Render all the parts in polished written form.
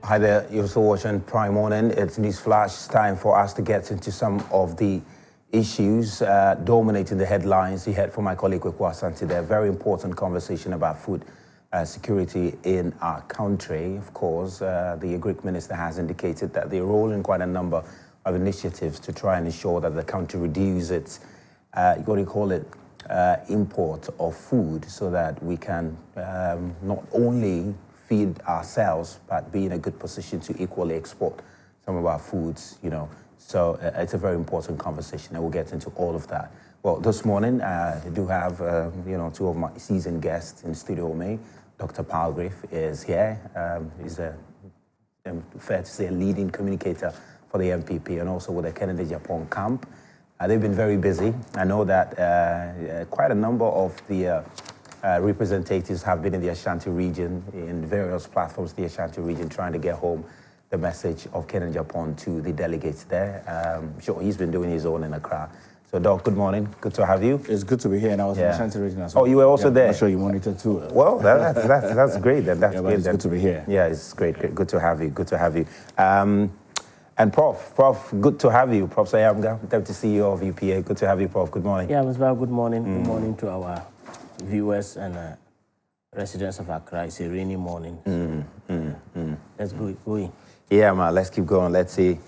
Hi there, you're still watching Prime Morning. It's News Flash. It's time for us to get into some of the issues dominating the headlines. You heard from my colleague Kweku Asante there. Very important conversation about food security in our country. Of course, the Greek minister has indicated that they're rolling quite a number of initiatives to try and ensure that the country reduce its, what do you call it, import of food, so that we can not only feed ourselves, but be in a good position to equally export some of our foods, you know. So it's a very important conversation, and we'll get into all of that. Well, this morning, I do have, you know, two of my seasoned guests in studio with me. Dr. Palgrave is here. He's fair to say, a leading communicator for the MPP, and also with the Kennedy Japan camp. They've been very busy. I know that quite a number of the representatives have been in the Ashanti region, in various platforms in the Ashanti region, trying to get home the message of Kennedy Japan to the delegates there. Sure, he's been doing his own in Accra. So, Doc, good morning. Good to have you. It's good to be here, and I was in the Ashanti region as well. Oh, you were also there? I'm sure you monitored too. Well, that's great. That's great. It's good to be here. Yeah, it's great. Good to have you. Good to have you. And Prof, good to have you. Prof Ayamga, Deputy CEO of UPA. Good to have you, Prof. Good morning. Yeah, Mr. Well, good morning. Good morning to our viewers and residents of Accra. It's a rainy morning. Let's go in. Yeah, man. Let's keep going. Let's see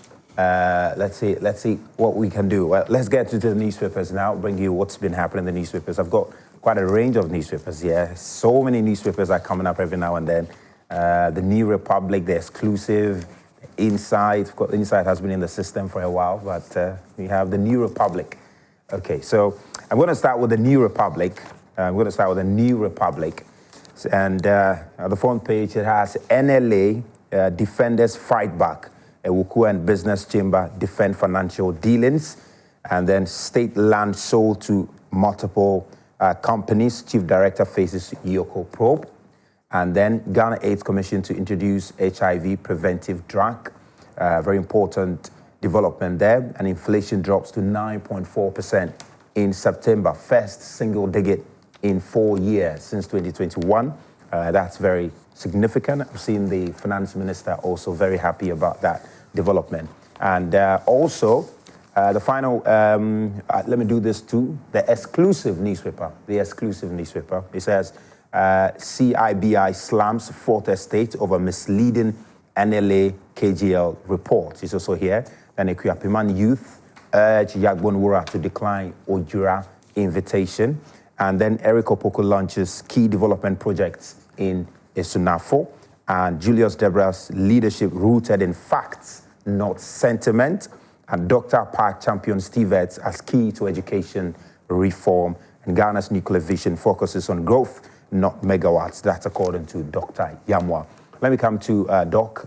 what we can do. Well, let's get to the newspapers now. Bring you what's been happening in the newspapers. I've got quite a range of newspapers here. So many newspapers are coming up every now and then. The New Republic, the Exclusive, Inside. Of course, Inside has been in the system for a while, but we have the New Republic. Okay, so I'm going to start with the New Republic. And on the front page, it has NLA defenders fight back. Ewuku and Business Chamber defend financial dealings. And then state land sold to multiple companies. Chief Director faces Yoko probe. And then Ghana AIDS Commission to introduce HIV preventive drug. Very important development there. And inflation drops to 9.4% in September. First single digit in 4 years since 2021. That's very significant. I've seen the finance minister also very happy about that development. And also, the final, let me do this too, the Exclusive newspaper. It says, CIBI slams Fourth Estate over misleading NLA KGL report. It's also here. And Ekuapiman youth urge Yagbonwura to decline Ojura invitation. And then Eric Opoko launches key development projects in Esunafo. And Julius Debra's leadership rooted in facts, not sentiment. And Dr. Park champions TVETs as key to education reform. And Ghana's nuclear vision focuses on growth, not megawatts. That's according to Dr. Yamwa. Let me come to Doc.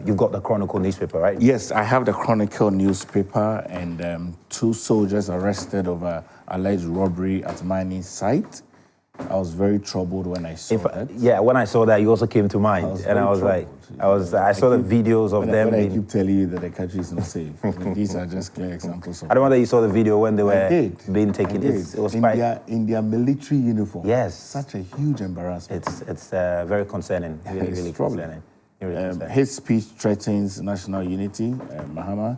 You've got the Chronicle newspaper, right? Yes, I have the Chronicle newspaper, and 2 soldiers arrested over alleged robbery at mining site. I was very troubled when I saw that. Yeah, when I saw that, you also came to mind, and I was like, I saw the videos of them. I keep telling you that the country is not safe. These are just clear examples. I don't know that you saw the video when they were being taken. It was in their military uniform. Yes, such a huge embarrassment. It's very concerning. Really concerning. Hate speech threatens national unity. Mahama.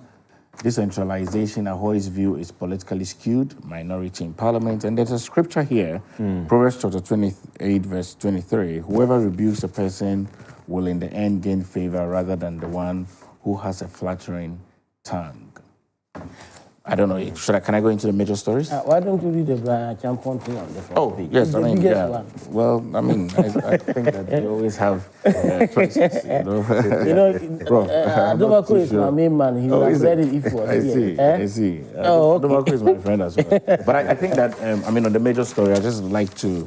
Decentralization, Ahoy's view, is politically skewed, minority in parliament. And there's a scripture here, Proverbs chapter 28, verse 23. Whoever rebukes a person will in the end gain favor rather than the one who has a flattering tongue. I don't know, can I go into the major stories? Why don't you read the champion thing on the front page? Yes, I think that they always have choices, you know. Domako is my main man. He's very ifo. I see. Domako is my friend as well. But I think that, on the major story, I just like to,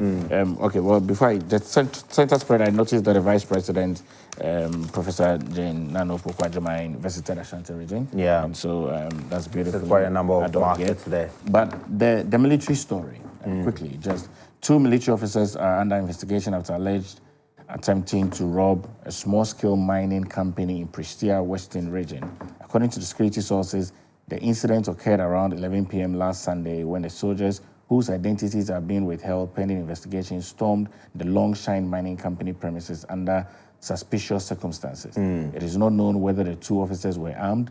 before the center spread, I noticed that the Vice President, Professor Jane Nano Pokwajamine, visited Ashanti region. Yeah. And so that's beautiful. There's quite a number of markets there. But the military story, quickly, just 2 military officers are under investigation after alleged attempting to rob a small-scale mining company in Pristia, Western region. According to the security sources, the incident occurred around 11 p.m. last Sunday when the soldiers, whose identities are being withheld pending investigation, stormed the Longshine Mining Company premises under suspicious circumstances. It is not known whether the two officers were armed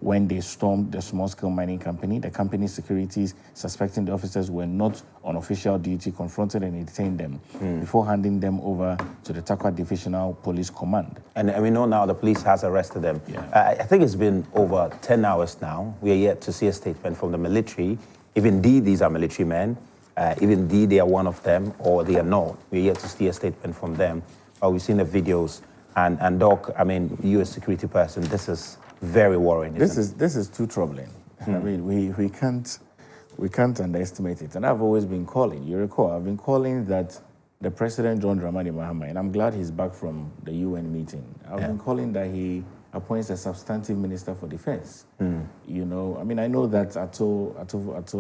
when they stormed the small-scale mining company. The company's securities, suspecting the officers were not on official duty, confronted and detained them before handing them over to the Takwa Divisional Police Command. And we know now the police has arrested them. Yeah. I think it's been over 10 hours now. We are yet to see a statement from the military. If indeed these are military men, if indeed they are one of them or they are not, we are yet to see a statement from them. But we've seen the videos. And Doc, I mean, you as a security person, this is very worrying. This is too troubling. I mean, we can't underestimate it. And I've always been calling. You recall, I've been calling that the President John Dramani Mahama, and I'm glad he's back from the UN meeting. I've been calling that he appoints a substantive minister for defense. You know, I mean, I know that Ato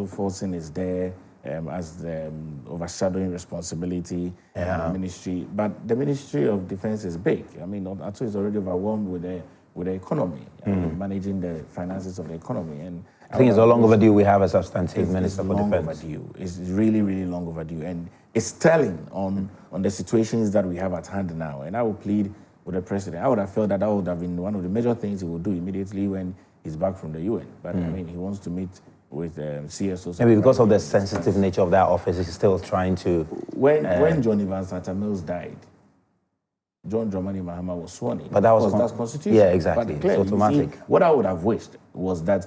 Forson is there as the overshadowing responsibility in the ministry, but the Ministry of Defense is big. I mean, Ato is already overwhelmed with the economy, managing the finances of the economy. And I think it's so long overdue we have a substantive minister for defense. Overdue. It's really, really long overdue. And it's telling on the situations that we have at hand now. And I will plead with the president. I would have felt that would have been one of the major things he would do immediately when he's back from the UN. But I mean, he wants to meet with CSOs. Maybe because of the sensitive nature of that office, he's still trying to... When John Evans Atta Mills died, John Dramani Mahama was sworn in. But that was that's constitutional. Yeah, exactly. But clearly, it's automatic. See, what I would have wished was that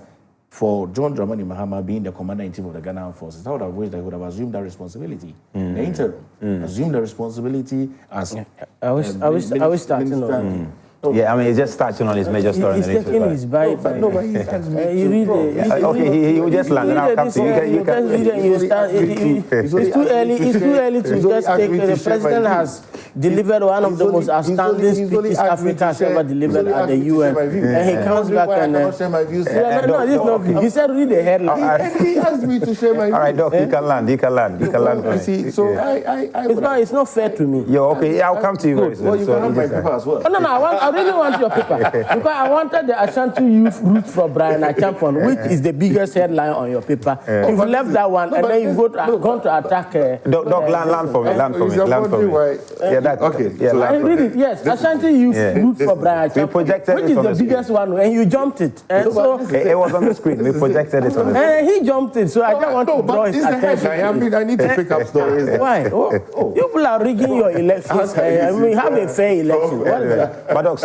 for John Dramani Mahama being the commander-in-chief of the Ghana Armed Forces, I would have wished that he would have assumed that responsibility. The interim. Assumed the responsibility as... I was starting on... Yeah, I mean, he's just starting on his major story. He's taking his bite. No, but he has me You read it. Okay, he will just land and I'll come to you. You can read it. You start. It's too early. It's too early to just take. The president has delivered one of the most outstanding speeches Africa has ever delivered at the UN, and he comes back and. No, this not. He said read the headline. He asked me to share my views. All right, Doc, you can land. You can land. You can land. You see, so it's not fair to me. Yo, okay, I'll come to you very soon. Well, you can have my paper as well. No, I really want your paper because I wanted the Ashanti Youth Route for Brian Achampon, which is the biggest headline on your paper. You've left that one, and then you've gone to attack. Doc, land for me. Land for me. Yeah, that okay. Yeah, I read it. Yes, Ashanti Youth Route for Brian Achampon, which is the biggest one, and you jumped it. And so it was on the screen. We projected it on the screen. And he jumped it, so I don't want to draw his attention. I need to pick up stories. Why? You people are rigging your elections. I mean, have a fair election. What is that? But Doc,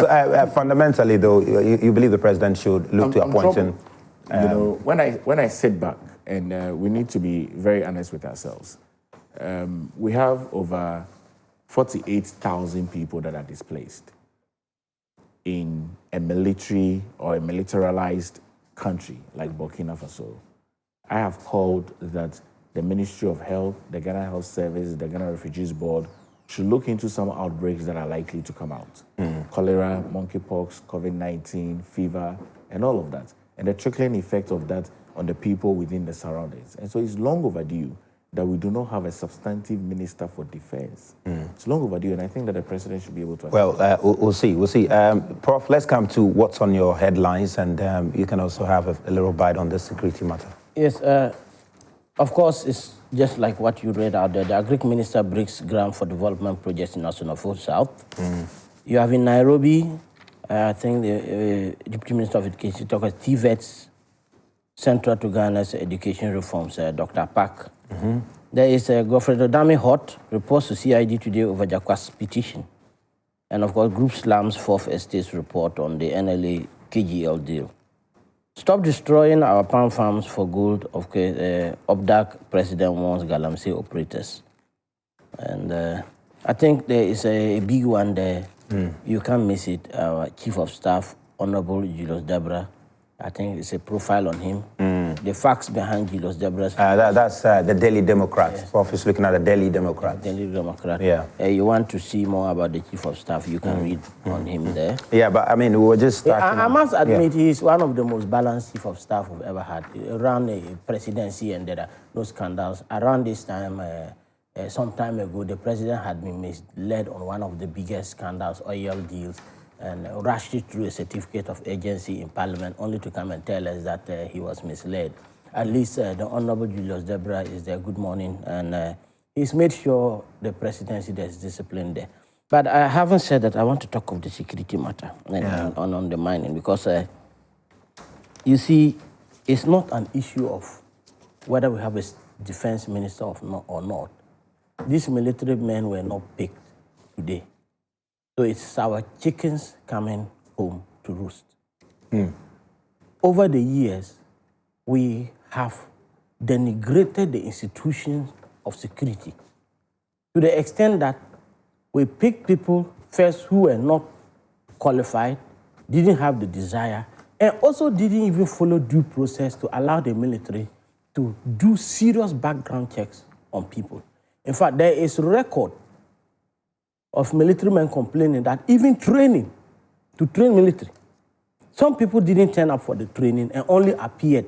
fundamentally, though, you believe the president should look to appointing. You know, when I sit back, and we need to be very honest with ourselves, we have over 48,000 people that are displaced in a military or a militarized country like Burkina Faso. I have called that the Ministry of Health, the Ghana Health Service, the Ghana Refugees Board should look into some outbreaks that are likely to come out. Cholera, monkeypox, COVID-19, fever, and all of that. And the trickling effect of that on the people within the surroundings. And so it's long overdue that we do not have a substantive minister for defense. It's long overdue, and I think that the president should be able to... Well, we'll see. Prof, let's come to what's on your headlines, and you can also have a little bite on the security matter. Yes, of course, it's just like what you read out there. The Agric Minister breaks ground for development projects in Asonafo South. You have in Nairobi, I think the Deputy Minister of Education talks about TVETs, Central to Ghana's education reforms, Dr. Park. There is Godfred Odami Hot, reports to CID today over Jakwa's petition. And of course, Group Slams Fourth Estate's report on the NLA KGL deal. Stop destroying our palm farms for gold. Obdak President warns Galamsey operators. And I think there is a big one there. You can't miss it. Our Chief of Staff, Honorable Julius Dabra. I think it's a profile on him. The facts behind Julius Dabra's... that's the Daily Democrat. Yes. Prof is looking at the Daily Democrat. Daily Democrat. Yeah. You want to see more about the Chief of Staff, you can read on him there. Yeah, but I mean, we were just starting... I must admit, he's one of the most balanced Chief of Staff we've ever had. Around the presidency and there are no scandals. Around this time, some time ago, the president had been misled on one of the biggest scandals, oil deals, and rushed it through a certificate of agency in Parliament, only to come and tell us that he was misled. At least the Honorable Julius Debra is there. Good morning. And he's made sure the presidency there's discipline there. But I haven't said that I want to talk of the security matter and on undermining, because you see, it's not an issue of whether we have a defense minister or not. These military men were not picked today. So it's our chickens coming home to roost. Over the years, we have denigrated the institutions of security to the extent that we picked people first who were not qualified, didn't have the desire, and also didn't even follow due process to allow the military to do serious background checks on people. In fact, there is a record of military men complaining that even training, to train military, some people didn't turn up for the training and only appeared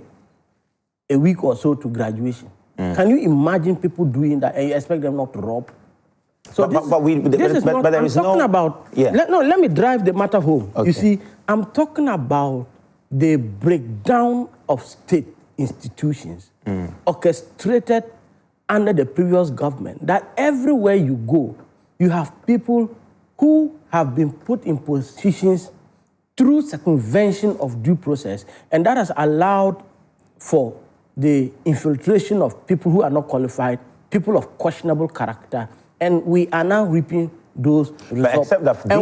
a week or so to graduation. Can you imagine people doing that and you expect them not to rob? So let me drive the matter home. Okay. You see, I'm talking about the breakdown of state institutions orchestrated under the previous government, that everywhere you go, you have people who have been put in positions through circumvention of due process, and that has allowed for the infiltration of people who are not qualified, people of questionable character, and we are now reaping those results. But except that we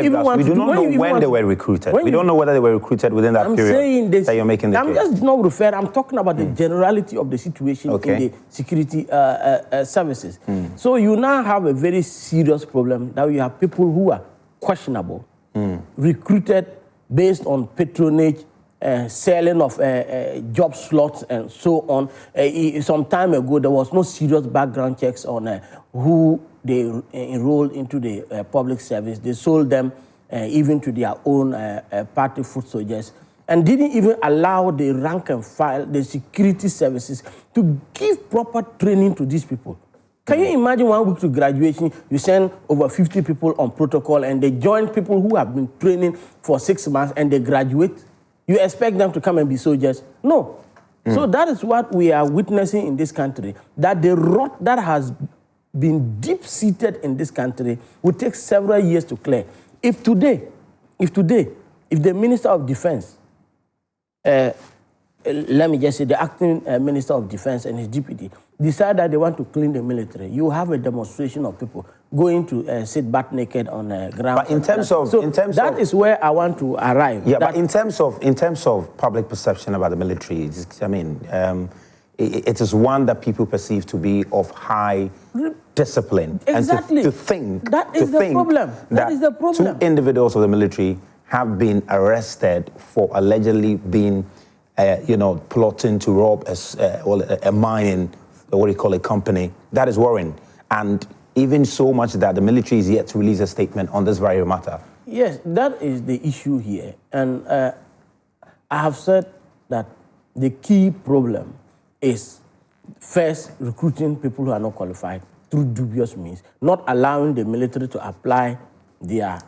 do not know when they were recruited. We don't know whether they were recruited within that period. Saying this, that you're making the case. I'm just not referring. I'm talking about the generality of the situation in the security services. So you now have a very serious problem that you have people who are questionable, recruited based on patronage, selling of job slots and so on. Some time ago, there was no serious background checks on who they enrolled into the public service. They sold them even to their own party foot soldiers, and didn't even allow the rank and file, the security services, to give proper training to these people. Can you imagine 1 week to graduation, you send over 50 people on protocol and they join people who have been training for 6 months and they graduate? You expect them to come and be soldiers? No. So that is what we are witnessing in this country, that the rot that has been deep-seated in this country will take several years to clear. If the Minister of Defense, let me just say the acting Minister of Defense and his deputy, decide that they want to clean the military, you have a demonstration of people going to sit butt naked on ground. But that is where I want to arrive. Yeah, but in terms of public perception about the military, it is one that people perceive to be of high discipline. Exactly. And to think that is the problem. That is the problem. 2 individuals of the military have been arrested for allegedly being, plotting to rob a mining, what do you call it, company. That is worrying. And even so much that the military is yet to release a statement on this very matter. Yes, that is the issue here. And I have said that the key problem is first recruiting people who are not qualified through dubious means, not allowing the military to apply their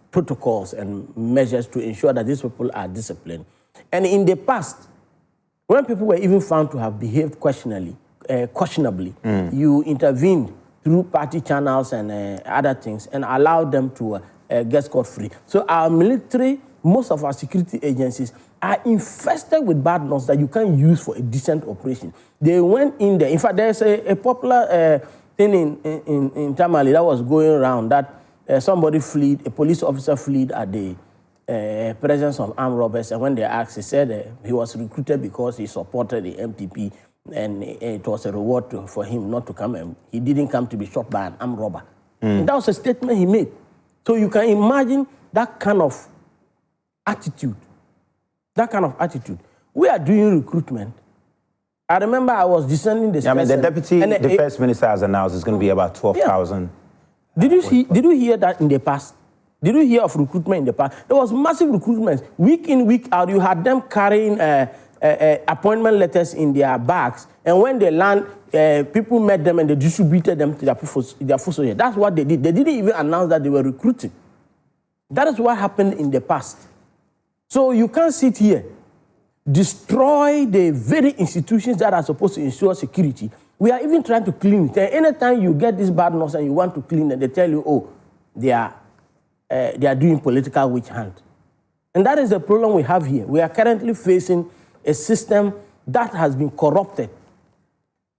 protocols and measures to ensure that these people are disciplined. And in the past, when people were even found to have behaved questionably, you intervened through party channels and other things and allowed them to get scot-free. So our military, most of our security agencies are infested with bad laws that you can't use for a decent operation. They went in there. In fact, there's a popular thing in Tamale that was going around that somebody fled, a police officer fled at the presence of armed robbers, and when they asked, he said he was recruited because he supported the MPP, and it was a reward for him not to come, and he didn't come to be shot by an armed robber. And that was a statement he made. So you can imagine that kind of attitude. We are doing recruitment. I remember I was descending the the deputy defense minister has announced it's going to be about 12,000. Did you hear that in the past? Did you hear of recruitment in the past? There was massive recruitment. Week in, week out, you had them carrying appointment letters in their bags. And when they land, people met them and they distributed them to their foot soldiers. That's what they did. They didn't even announce that they were recruiting. That is what happened in the past. So you can't sit here, destroy the very institutions that are supposed to ensure security. We are even trying to clean it. And anytime you get this bad news and you want to clean it, they tell you, oh, they are doing political witch hunt. And that is the problem we have here. We are currently facing a system that has been corrupted.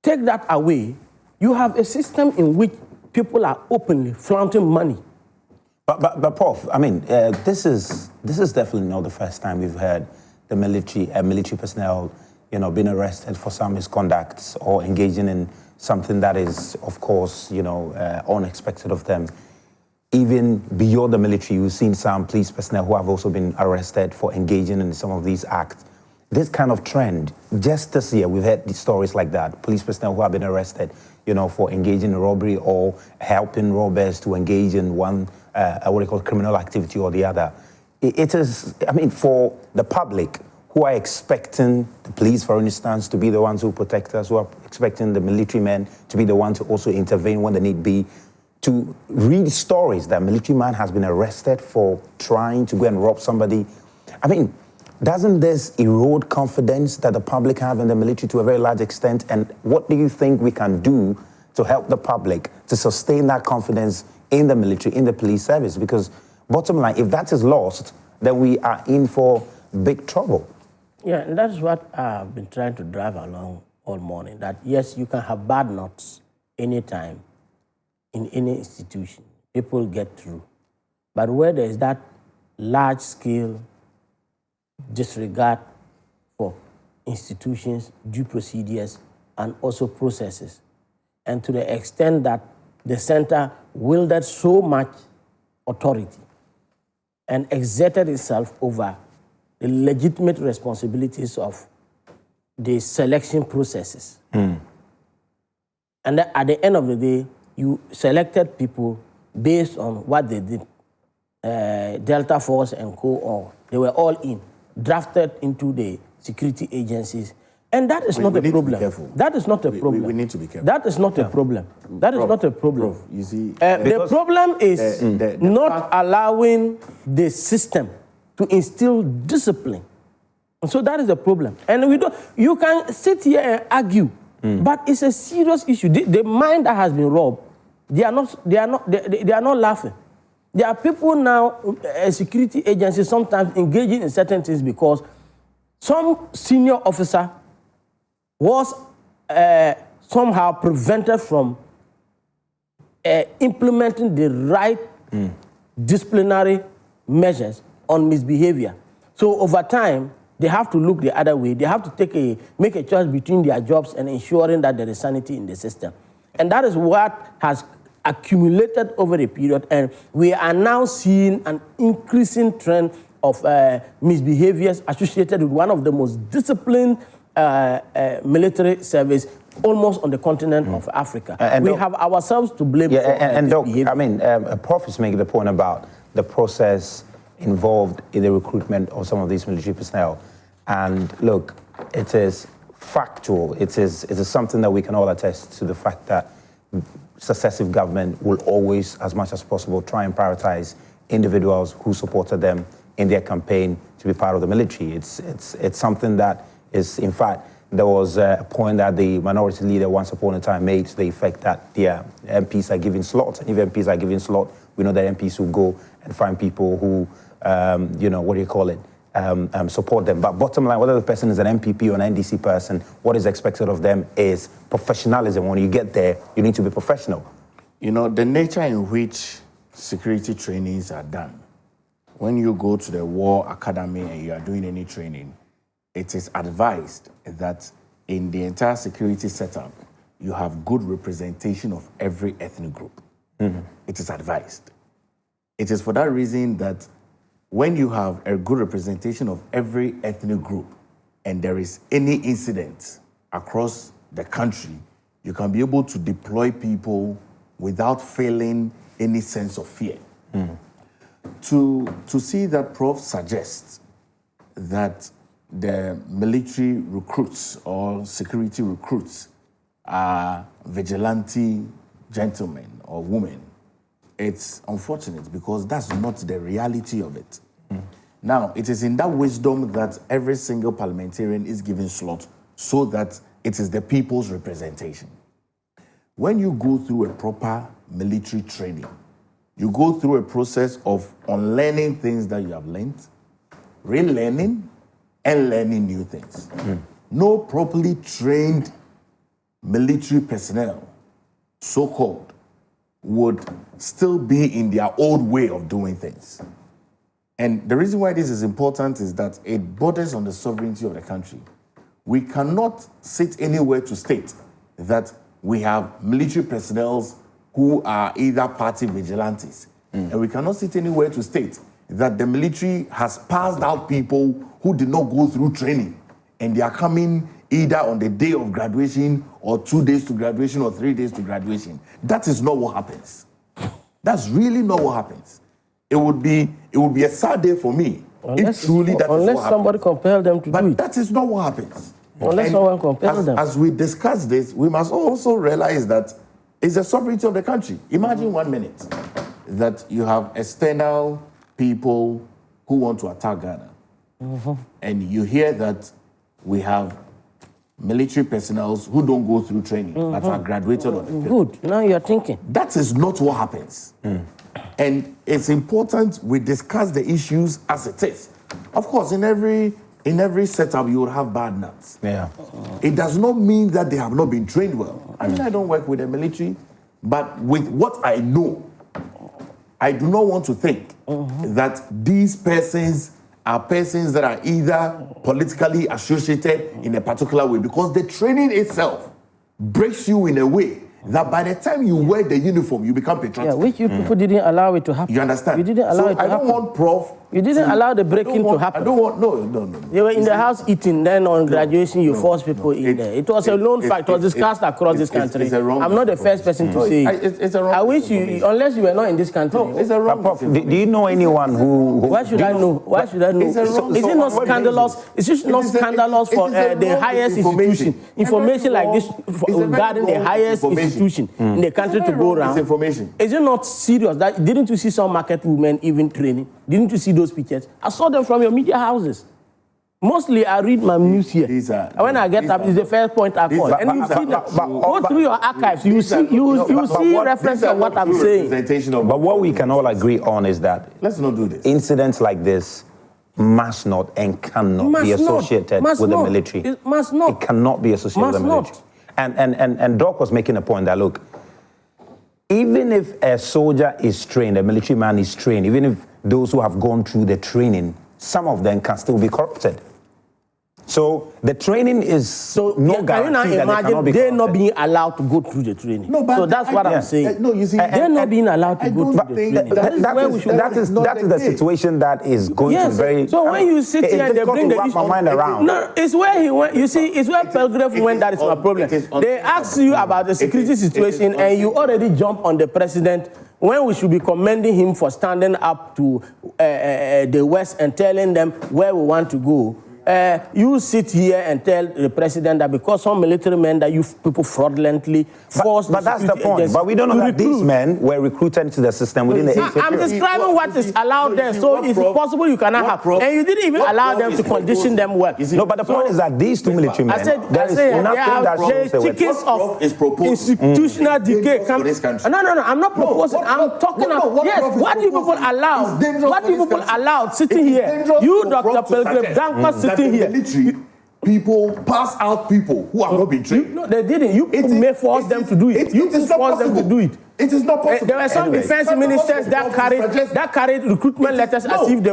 Take that away, you have a system in which people are openly flaunting money. But Prof, I mean, this is definitely not the first time we've heard the military personnel, being arrested for some misconduct or engaging in something that is, of course, unexpected of them. Even beyond the military, we've seen some police personnel who have also been arrested for engaging in some of these acts. This kind of trend, just this year, we've had stories like that. Police personnel who have been arrested, for engaging in robbery or helping robbers to engage in one, criminal activity or the other. It is, I mean, for the public who are expecting the police, for instance, to be the ones who protect us, who are expecting the military men to be the ones to also intervene when the need be, to read stories that a military man has been arrested for trying to go and rob somebody. I mean, doesn't this erode confidence that the public have in the military to a very large extent? And what do you think we can do to help the public to sustain that confidence in the military, in the police service? Because bottom line, if that is lost, then we are in for big trouble. Yeah, and that's what I've been trying to drive along all morning, that yes, you can have bad knots anytime in any institution. People get through. But where there is that large-scale disregard for institutions, due procedures, and also processes, and to the extent that the center wielded so much authority and exerted itself over the legitimate responsibilities of the selection processes. And at the end of the day, you selected people based on what they did. Delta Force and co, they were all drafted into the security agencies. And that is not a problem. That is not a problem. We need to be careful. That is not a problem. That is not a problem. Prof, you see, the problem is not allowing the system to instill discipline. And so that is the problem. And you can sit here and argue, but it's a serious issue. The mind that has been robbed, they are not laughing. There are people now, security agencies sometimes engaging in certain things because some senior officer was somehow prevented from implementing the right disciplinary measures on misbehavior. So over time, they have to look the other way. They have to make a choice between their jobs and ensuring that there is sanity in the system. And that is what has accumulated over a period, and we are now seeing an increasing trend of misbehaviors associated with one of the most disciplined military service almost on the continent of Africa. And we have ourselves to blame for Doc, I mean, Prof is making the point about the process involved in the recruitment of some of these military personnel. And look, it is factual. It is something that we can all attest to, the fact that successive government will always, as much as possible, try and prioritize individuals who supported them in their campaign to be part of the military. It's something that is, in fact, there was a point that the minority leader once upon a time made to the effect that the MPs are giving slots. And if MPs are giving slot, we know that MPs will go and find people who, support them. But bottom line, whether the person is an MPP or an NDC person, what is expected of them is professionalism. When you get there, you need to be professional. You know, the nature in which security trainings are done, when you go to the war academy and you are doing any training, it is advised that in the entire security setup, you have good representation of every ethnic group. It is advised. It is for that reason that when you have a good representation of every ethnic group and there is any incident across the country, you can be able to deploy people without feeling any sense of fear. To see that Prof suggests that the military recruits or security recruits are vigilante gentlemen or women, it's unfortunate because that's not the reality of it. Now, it is in that wisdom that every single parliamentarian is given slot so that it is the people's representation. When you go through a proper military training, you go through a process of unlearning things that you have learned, relearning, and learning new things. No properly trained military personnel, so-called, would still be in their old way of doing things. And the reason why this is important is that it borders on the sovereignty of the country. We cannot sit anywhere to state that we have military personnel who are either party vigilantes. And we cannot sit anywhere to state that the military has passed out people who did not go through training, and they are coming either on the day of graduation or 2 days to graduation or 3 days to graduation. That is not what happens. That's really not what happens. It would be a sad day for me if truly that is what happens. Unless somebody compels them to do it. But that is not what happens. Unless someone compels them. As we discuss this, we must also realize that it's the sovereignty of the country. Imagine 1 minute that you have external people who want to attack Ghana. And you hear that we have military personnel who don't go through training, but are graduated on the field. Good. Now you're thinking. That is not what happens. And it's important we discuss the issues as it is. Of course, in every setup, you will have bad nuts. Yeah. It does not mean that they have not been trained well. I mean, I don't work with the military, but with what I know, I do not want to think that these persons are persons that are either politically associated in a particular way, because the training itself breaks you in a way that by the time you wear the uniform, you become patriotic. Yeah, which you people didn't allow it to happen. You understand? You didn't allow it to happen. I don't want Prof. You didn't allow the breaking to happen. I don't want, no. They were in the house eating, then on graduation you forced people in there. It was a known fact. It was discussed across this country. I'm not the first person to say it. It's a wrong. I wish you, unless you were not in this country. No, it's a wrong. Prof, do you know anyone who Why should I know? Why should I know? Is it not scandalous? Is it not scandalous for the highest institution? Information like this regarding the highest institution in the country to go around. Is it not serious? Didn't you see some market women even training? Didn't you see those pictures? I saw them from your media houses. Mostly, I read my news here. When I get up, it's the first point I call. And you see that. Go through your archives. You see reference to what I'm saying. But what we can all agree on is that let's not do this. Incidents like this must not and cannot be associated with the military. It must not. It cannot be associated with the military. And Doc was making a point that, look, even if a soldier is trained, a military man is trained, even if those who have gone through the training, some of them can still be corrupted. So the training is no guarantee that they cannot be corrupted. They're not being allowed to go through the training. No, but so that's what I'm saying. No, you see, they're not being allowed to go through the training. That is the situation that is going to be very. So when you sit here and they bring the issue, my mind around. No, it's where he went. You see, it's where Pelgrave went. That is my problem. They ask you about the security situation, and you already jump on the president when we should be commending him for standing up to the West and telling them where we want to go. You sit here and tell the president that because some military men that you people fraudulently forced. But that's the point. But we don't know that these men were recruited into the system within the 8 years. I'm describing what is allowed there. So it's possible you cannot have. And you didn't even allow them to condition them well. No, but the point is that these two military men, there is nothing that shows the chickens of institutional decay. No, I'm not proposing. I'm talking about, yes, what you people allowed. What you people allowed sitting here. You, Dr. Pelgrave, Dankwa sitting here. Military people pass out people who have not been trained. No, they didn't. You may force them to do it. You force them to do it. It is not possible. There were some defense ministers that carried recruitment letters as if they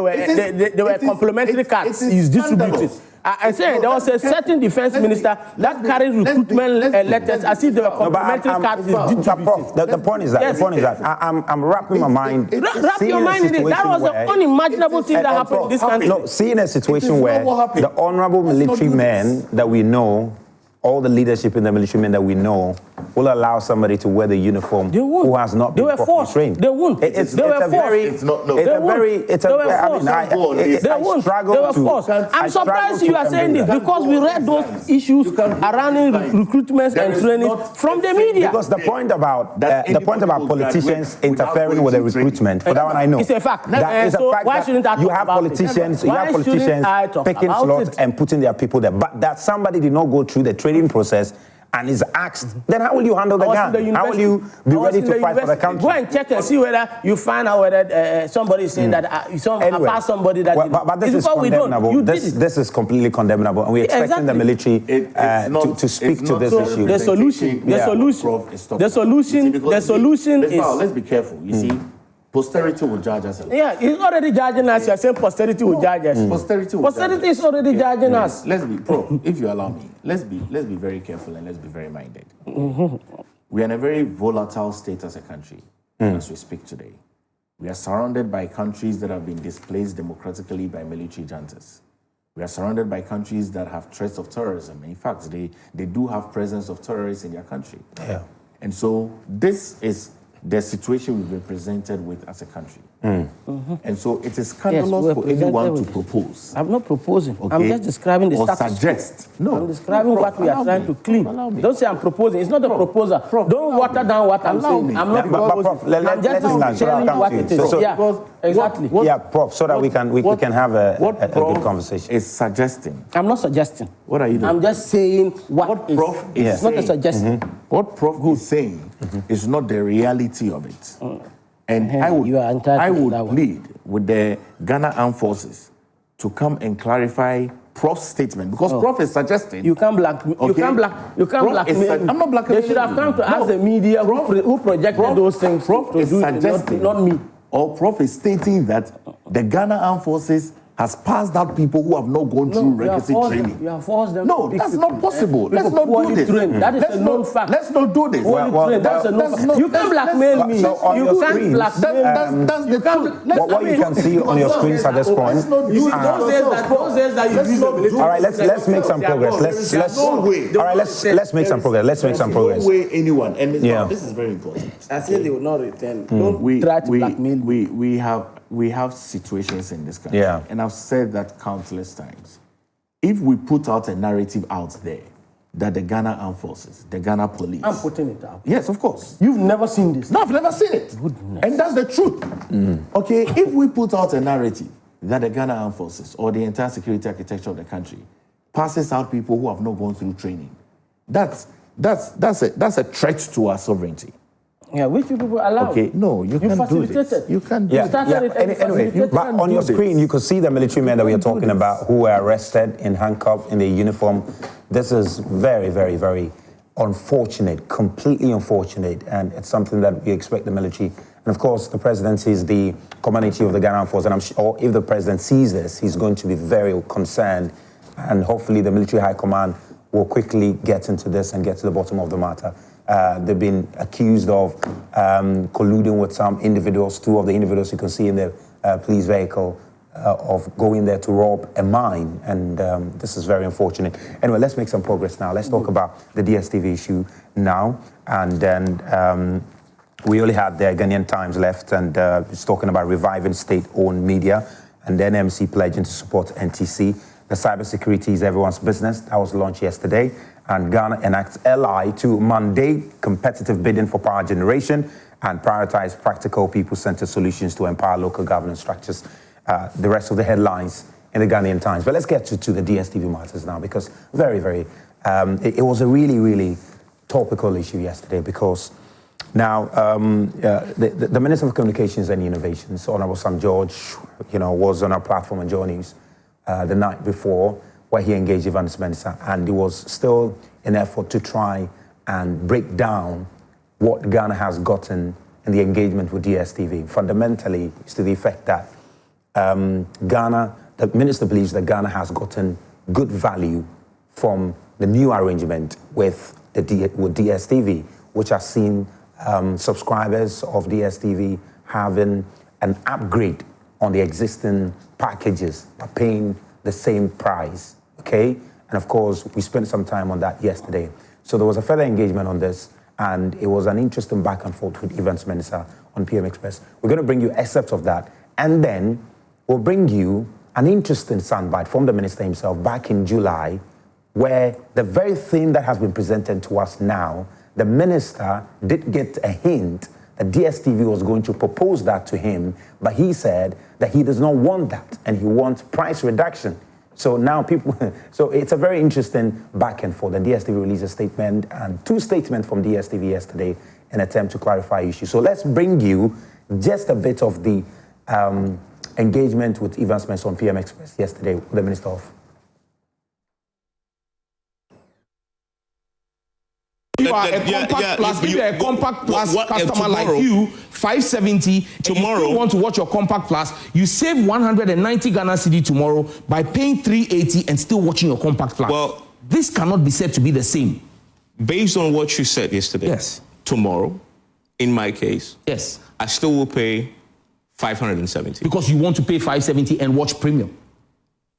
were complimentary cards distributed. I said there was a certain defense minister that carried recruitment letters as if they were complimentary cards distributed. The point is that I'm wrapping my mind. Wrap your mind in it. That was the unimaginable thing that happened in this country. No, seeing a situation where the honorable military men that we know, all the leadership in the military men that we know, will allow somebody to wear the uniform who has not been properly trained. They won't. I struggle. I'm surprised you are saying this because we read those issues around recruitment and training from the media. Because the point about politicians interfering with the recruitment, for that one I know. It's a fact. That is a fact. Why shouldn't I you have politicians picking slots and putting their people there, but that somebody did not go through the training process and is asked, then how will you handle the gun? How will you be ready to fight for the country? Go and check and see whether you find out whether somebody is saying that apart somebody that. But this is condemnable. This is completely condemnable, and we're expecting the military to speak to this issue. The solution is. Let's be careful. You see. Posterity will judge us. Yeah, he's already judging us. You're saying posterity will judge us. Posterity is already judging us. Let's be, Prof, if you allow me, let's be very careful and let's be very minded. We are in a very volatile state as a country as we speak today. We are surrounded by countries that have been displaced democratically by military juntas. We are surrounded by countries that have threats of terrorism. In fact, they do have presence of terrorists in their country. Yeah. And so this is the situation we've been presented with as a country. And so it is scandalous for anyone to propose. I'm not proposing. Okay? I'm just describing the status. Suggest. No. I'm describing what we are trying to clean. Don't say I'm proposing. It's not a proposal. Don't water down what I'm saying. I'm not proposing. I'm just telling you what it is. Yeah, exactly. Yeah, Prof, so that we can have a good conversation. Is suggesting. I'm not suggesting. What are you doing? I'm just saying what Prof is not a suggestion. What Prof is saying is not the reality of it. And I would plead with the Ghana Armed Forces to come and clarify Prof's statement, because Prof is suggesting you can't blackmail. I'm not blackmailing. They should have come to ask the media who projected those things. Prof is suggesting, not me. Or Prof is stating that the Ghana Armed Forces has passed out people who have not gone through requisite training. You have forced them. No, that's not possible. Let's not do this. That is a known fact. Let's not do this. That's a known fact. You can't blackmail me. You can't blackmail me. That's the truth. What you can see on your screens at this point. All right, let's make some progress. Let's make some progress. Let's make some progress. No way anyone. And this is very important. I think they will not return. Don't try to blackmail me. We have situations in this country, and I've said that countless times. If we put out a narrative out there that the Ghana Armed Forces, the Ghana Police... I'm putting it out. Yes, of course. You've never seen this? No, I've never seen it. Goodness. And that's the truth. Okay, if we put out a narrative that the Ghana Armed Forces or the entire security architecture of the country passes out people who have not gone through training, that's a threat to our sovereignty. Yeah, which people allow. Okay, no, you can't do this. You can't do it. Anyway, but on your screen, you could see the military men that we are talking about who were arrested in handcuffs in their uniform. This is very, very, very unfortunate, completely unfortunate, and it's something that we expect the military. And of course, the president is the commander-in-chief of the Ghana Armed Forces, and I'm sure if the president sees this, he's going to be very concerned, and hopefully the military high command will quickly get into this and get to the bottom of the matter. They've been accused of colluding with some individuals, two of the individuals you can see in the police vehicle, of going there to rob a mine, and this is very unfortunate. Anyway, let's make some progress now. Let's talk about the DStv issue now, and then we only had the Ghanaian Times left, and it's talking about reviving state-owned media, and then MC pledging to support NTC. The cybersecurity is everyone's business. That was launched yesterday. And Ghana enacts LI to mandate competitive bidding for power generation and prioritize practical people-centered solutions to empower local governance structures. The rest of the headlines in the Ghanaian Times. But let's get to the DStv matters now, because it was a really, really topical issue yesterday, because now the Minister of Communications and Innovations, Honorable Sam George, was on our platform on Joy News the night before, where he engaged Evans Mensah, and it was still an effort to try and break down what Ghana has gotten in the engagement with DStv. Fundamentally, it's to the effect that the minister believes that Ghana has gotten good value from the new arrangement with DStv, which has seen subscribers of DStv having an upgrade on the existing packages by paying the same price. Okay, and of course, we spent some time on that yesterday. So there was a further engagement on this, and it was an interesting back and forth with Evans Mensah on PM Express. We're going to bring you excerpts of that, and then we'll bring you an interesting soundbite from the minister himself back in July, where the very thing that has been presented to us now, the minister did get a hint that DStv was going to propose that to him, but he said that he does not want that, and he wants price reduction. So now people, so it's a very interesting back and forth. And DStv released a statement and 2 statements from DStv yesterday in an attempt to clarify issues. So let's bring you just a bit of the engagement with Evans Mensah on PM Express yesterday with the Minister of. You are a Compact Plus. If you're a Compact Plus customer like you, 570 tomorrow. If you want to watch your Compact Plus, you save 190 Ghana cedi tomorrow by paying 380 and still watching your Compact Plus. Well, this cannot be said to be the same. Based on what you said yesterday, yes. Tomorrow, in my case, yes, I still will pay 570 because you want to pay 570 and watch premium.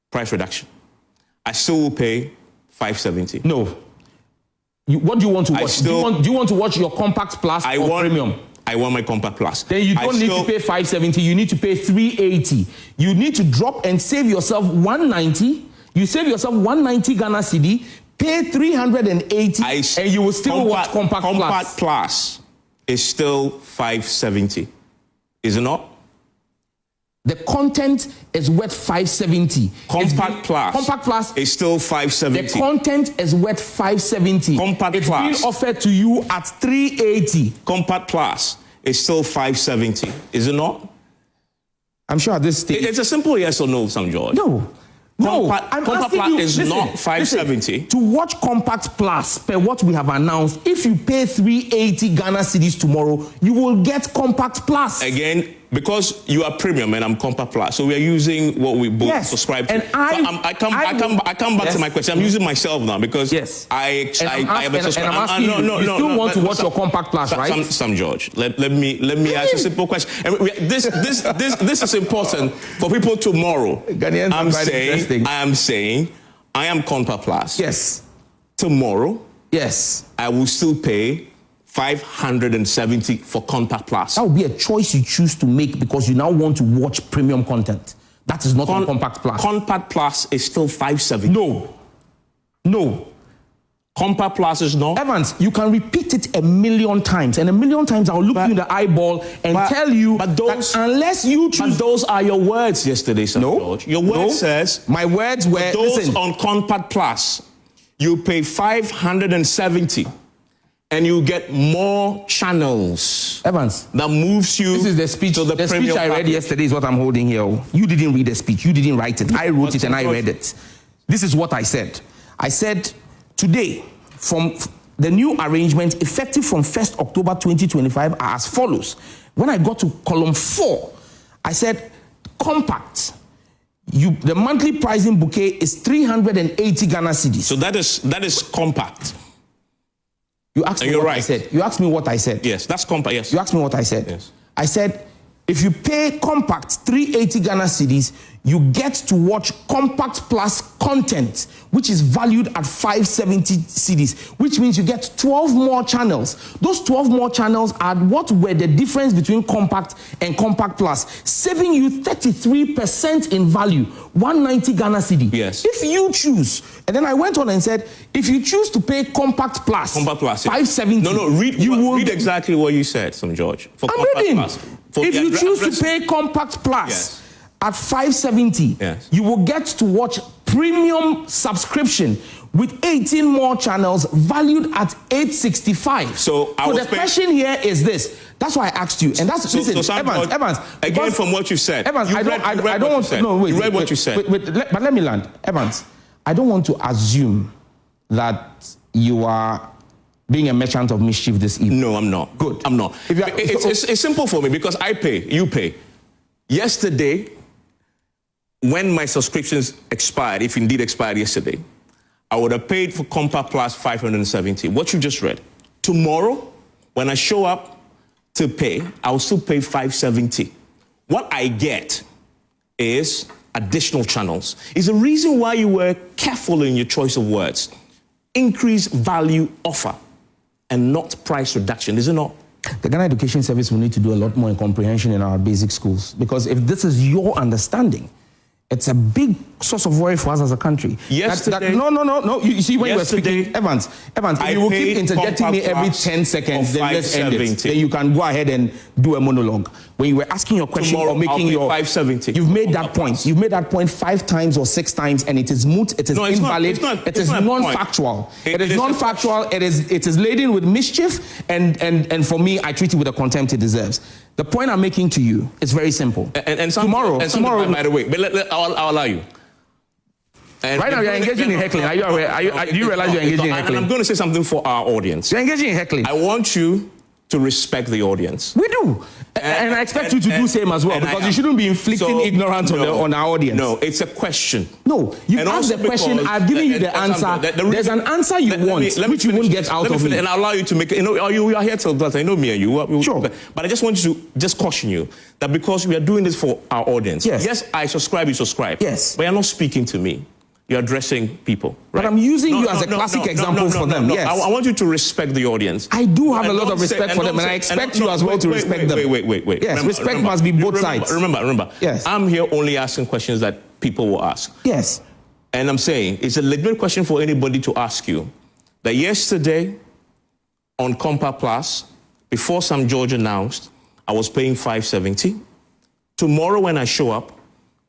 Price reduction. I still will pay 570. No. What do you want to watch? Do you want to watch your Compact Plus or Premium? I want my Compact Plus. Then you don't need to pay 570. You need to pay 380. You need to drop and save yourself 190. You save yourself 190 Ghana cedi, pay 380, and you will still watch Compact Plus. Compact Plus is still 570. Is it not? The content is worth 570. Compact Plus is still 570. The content is worth 570. Compact Plus. It's being offered to you at 380. Compact Plus is still 570. Is it not? I'm sure at this stage. It's a simple yes or no, Sam George. No. Compact Plus is not 570. Listen, to watch Compact Plus, per what we have announced, if you pay 380 Ghana cedis tomorrow, you will get Compact Plus. Again, because you are premium and I'm Compact Plus, so we are using what we both subscribe to. And I come back to my question. I'm using myself now because I have a subscription. You still want to watch your Compact Plus, right? Sam George, let me ask a simple question. And this is important for people tomorrow. I am saying I am Compact Plus. Yes. Tomorrow. Yes. I will still pay 570 for Compact Plus. That will be a choice you choose to make because you now want to watch premium content. That is not on Compact Plus. Compact Plus is still 570. No. Compact Plus is not. Evans, you can repeat it a million times, and a million times I'll look you in the eyeball and tell you that unless you choose. But those are your words yesterday, Sir George. Your word says. My words were. Those on Compact Plus, you pay 570. And you get more channels. Evans, that moves you. This is the speech. To the speech I read yesterday is what I'm holding here. You didn't read the speech. You didn't write it. I wrote it and I read it. This is what I said. I said today, from the new arrangement effective from 1st October 2025 are as follows. When I got to column 4, I said compact. The monthly pricing bouquet is 380 Ghana cedis. So that is compact. You asked me what I said. You asked me what I said. Yes, that's compact. Yes. You asked me what I said. Yes. I said, if you pay compact 380 Ghana cedis, you get to watch Compact Plus content, which is valued at 570 cedis, which means you get 12 more channels. Those 12 more channels are what were the difference between Compact and Compact Plus, saving you 33% in value, 190 Ghana cedi. Yes. If you choose, and then I went on and said, if you choose to pay Compact Plus, 570. No, read exactly what you said, Sam George. For I'm Compact reading. Plus. If you choose to pay Compact Plus, at 570, you will get to watch premium subscription with 18 more channels valued at 865. So the question here is this. That's why I asked you. And that's Evans. Again, from what you said. Evans, I don't want to. No, wait. You read what you said. But let me land. Evans, I don't want to assume that you are being a merchant of mischief this evening. No, I'm not. Good. I'm not. It's simple for me because I pay, you pay. Yesterday, when my subscriptions expired, if indeed expired yesterday, I would have paid for Compact Plus 570. What you just read. Tomorrow, when I show up to pay, I'll still pay 570. What I get is additional channels. It's the reason why you were careful in your choice of words. Increase value offer and not price reduction, is it not? The Ghana Education Service will need to do a lot more in comprehension in our basic schools, because if this is your understanding, it's a big source of worry for us as a country. Yesterday, no. You see, when you were speaking, Evans, if you will keep interjecting me every 10 seconds, then let's end it. Then you can go ahead and do a monologue. when you were asking your question Tomorrow, or making I'll your pay 570. you've made that point. You've made that point 5 times or 6 times, and it is moot. It is invalid. It is non-factual. It is non-factual. It is laden with mischief, and for me, I treat it with the contempt it deserves. The point I'm making to you is very simple. And tomorrow, by the way, but I'll allow you. And right now, you're engaging in heckling. Are you aware? Do you realize you're engaging in heckling? And I'm going to say something for our audience. You're engaging in heckling. I want you to respect the audience. We do. And I expect you to do same as well, because you shouldn't be inflicting ignorance on our audience. No, it's a question. No, you asked the question, I've given you the answer. There's an answer you want, which you won't get out of me. And I'll allow you to make it. You are here till that. I know me and you. Sure. But I just want you to just caution you that because we are doing this for our audience. Yes, I subscribe, you subscribe. Yes. But you're not speaking to me. You're addressing people. Right? But I'm using you as a classic example for them. Yes. I want you to respect the audience. I do have a lot of respect for them, and I expect you as well to respect them. Wait. Yes, respect must be both sides. Remember. Yes. I'm here only asking questions that people will ask. Yes. And I'm saying it's a legitimate question for anybody to ask you that yesterday on Compact Plus, before Sam George announced, I was paying $570. Tomorrow when I show up,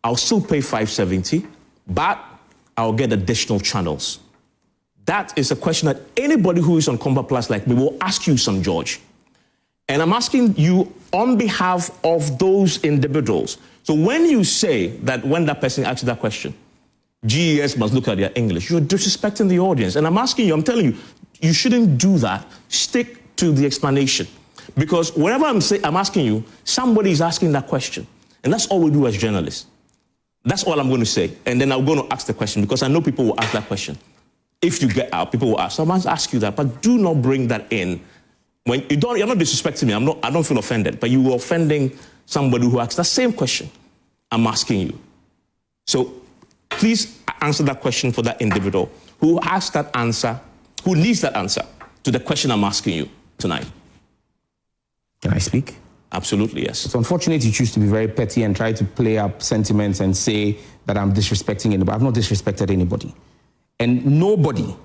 I'll still pay $570, but I'll get additional channels. That is a question that anybody who is on Compact Plus like me will ask you, Sam George. And I'm asking you on behalf of those individuals. So when you say that when that person asks you that question, GES must look at their English, you're disrespecting the audience. And I'm asking you, I'm telling you, you shouldn't do that. Stick to the explanation. Because whenever I'm asking you, somebody is asking that question. And that's all we do as journalists. That's all I'm going to say. And then I'm going to ask the question, because I know people will ask that question. If you get out, people will ask. So I must ask you that, but do not bring that in. When you're not disrespecting me. I don't feel offended, but you are offending somebody who asks that same question I'm asking you. So please answer that question for that individual who asked that answer, who needs that answer to the question I'm asking you tonight. Can I speak? Absolutely, yes. It's unfortunate you choose to be very petty and try to play up sentiments and say that I'm disrespecting anybody. I've not disrespected anybody. And nobody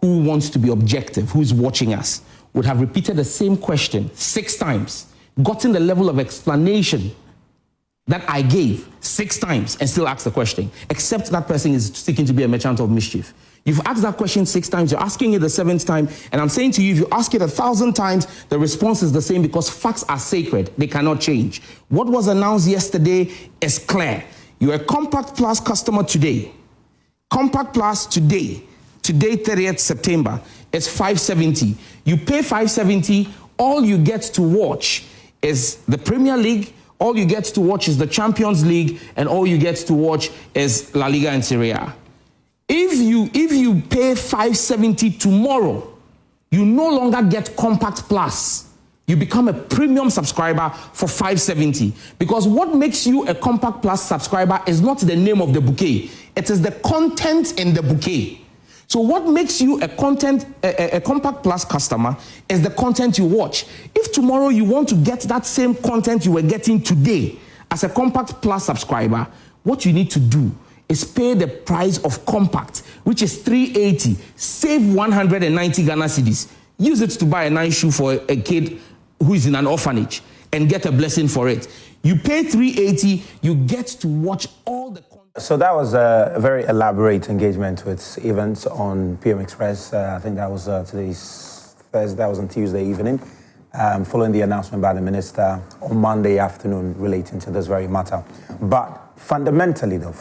who wants to be objective, who's watching us, would have repeated the same question 6 times, gotten the level of explanation that I gave 6 times and still asked the question, except that person is seeking to be a merchant of mischief. You've asked that question 6 times, you're asking it the 7th time, and I'm saying to you, if you ask it 1,000 times, the response is the same, because facts are sacred. They cannot change. What was announced yesterday is clear. You're a Compact Plus customer today. Compact Plus today, 30th September, is $570. You pay $570, all you get to watch is the Premier League, all you get to watch is the Champions League, and all you get to watch is La Liga and Serie A. If you pay $570 tomorrow, you no longer get Compact Plus. You become a premium subscriber for $570. Because what makes you a Compact Plus subscriber is not the name of the bouquet. It is the content in the bouquet. So what makes you a Compact Plus customer is the content you watch. If tomorrow you want to get that same content you were getting today as a Compact Plus subscriber, what you need to do is pay the price of Compact, which is $380. Save 190 Ghana cedis. Use it to buy a nice shoe for a kid who is in an orphanage and get a blessing for it. You pay $380, you get to watch all the content. So that was a very elaborate engagement with events on PM Express. I think that was today's Thursday, that was on Tuesday evening, following the announcement by the minister on Monday afternoon relating to this very matter. But fundamentally though,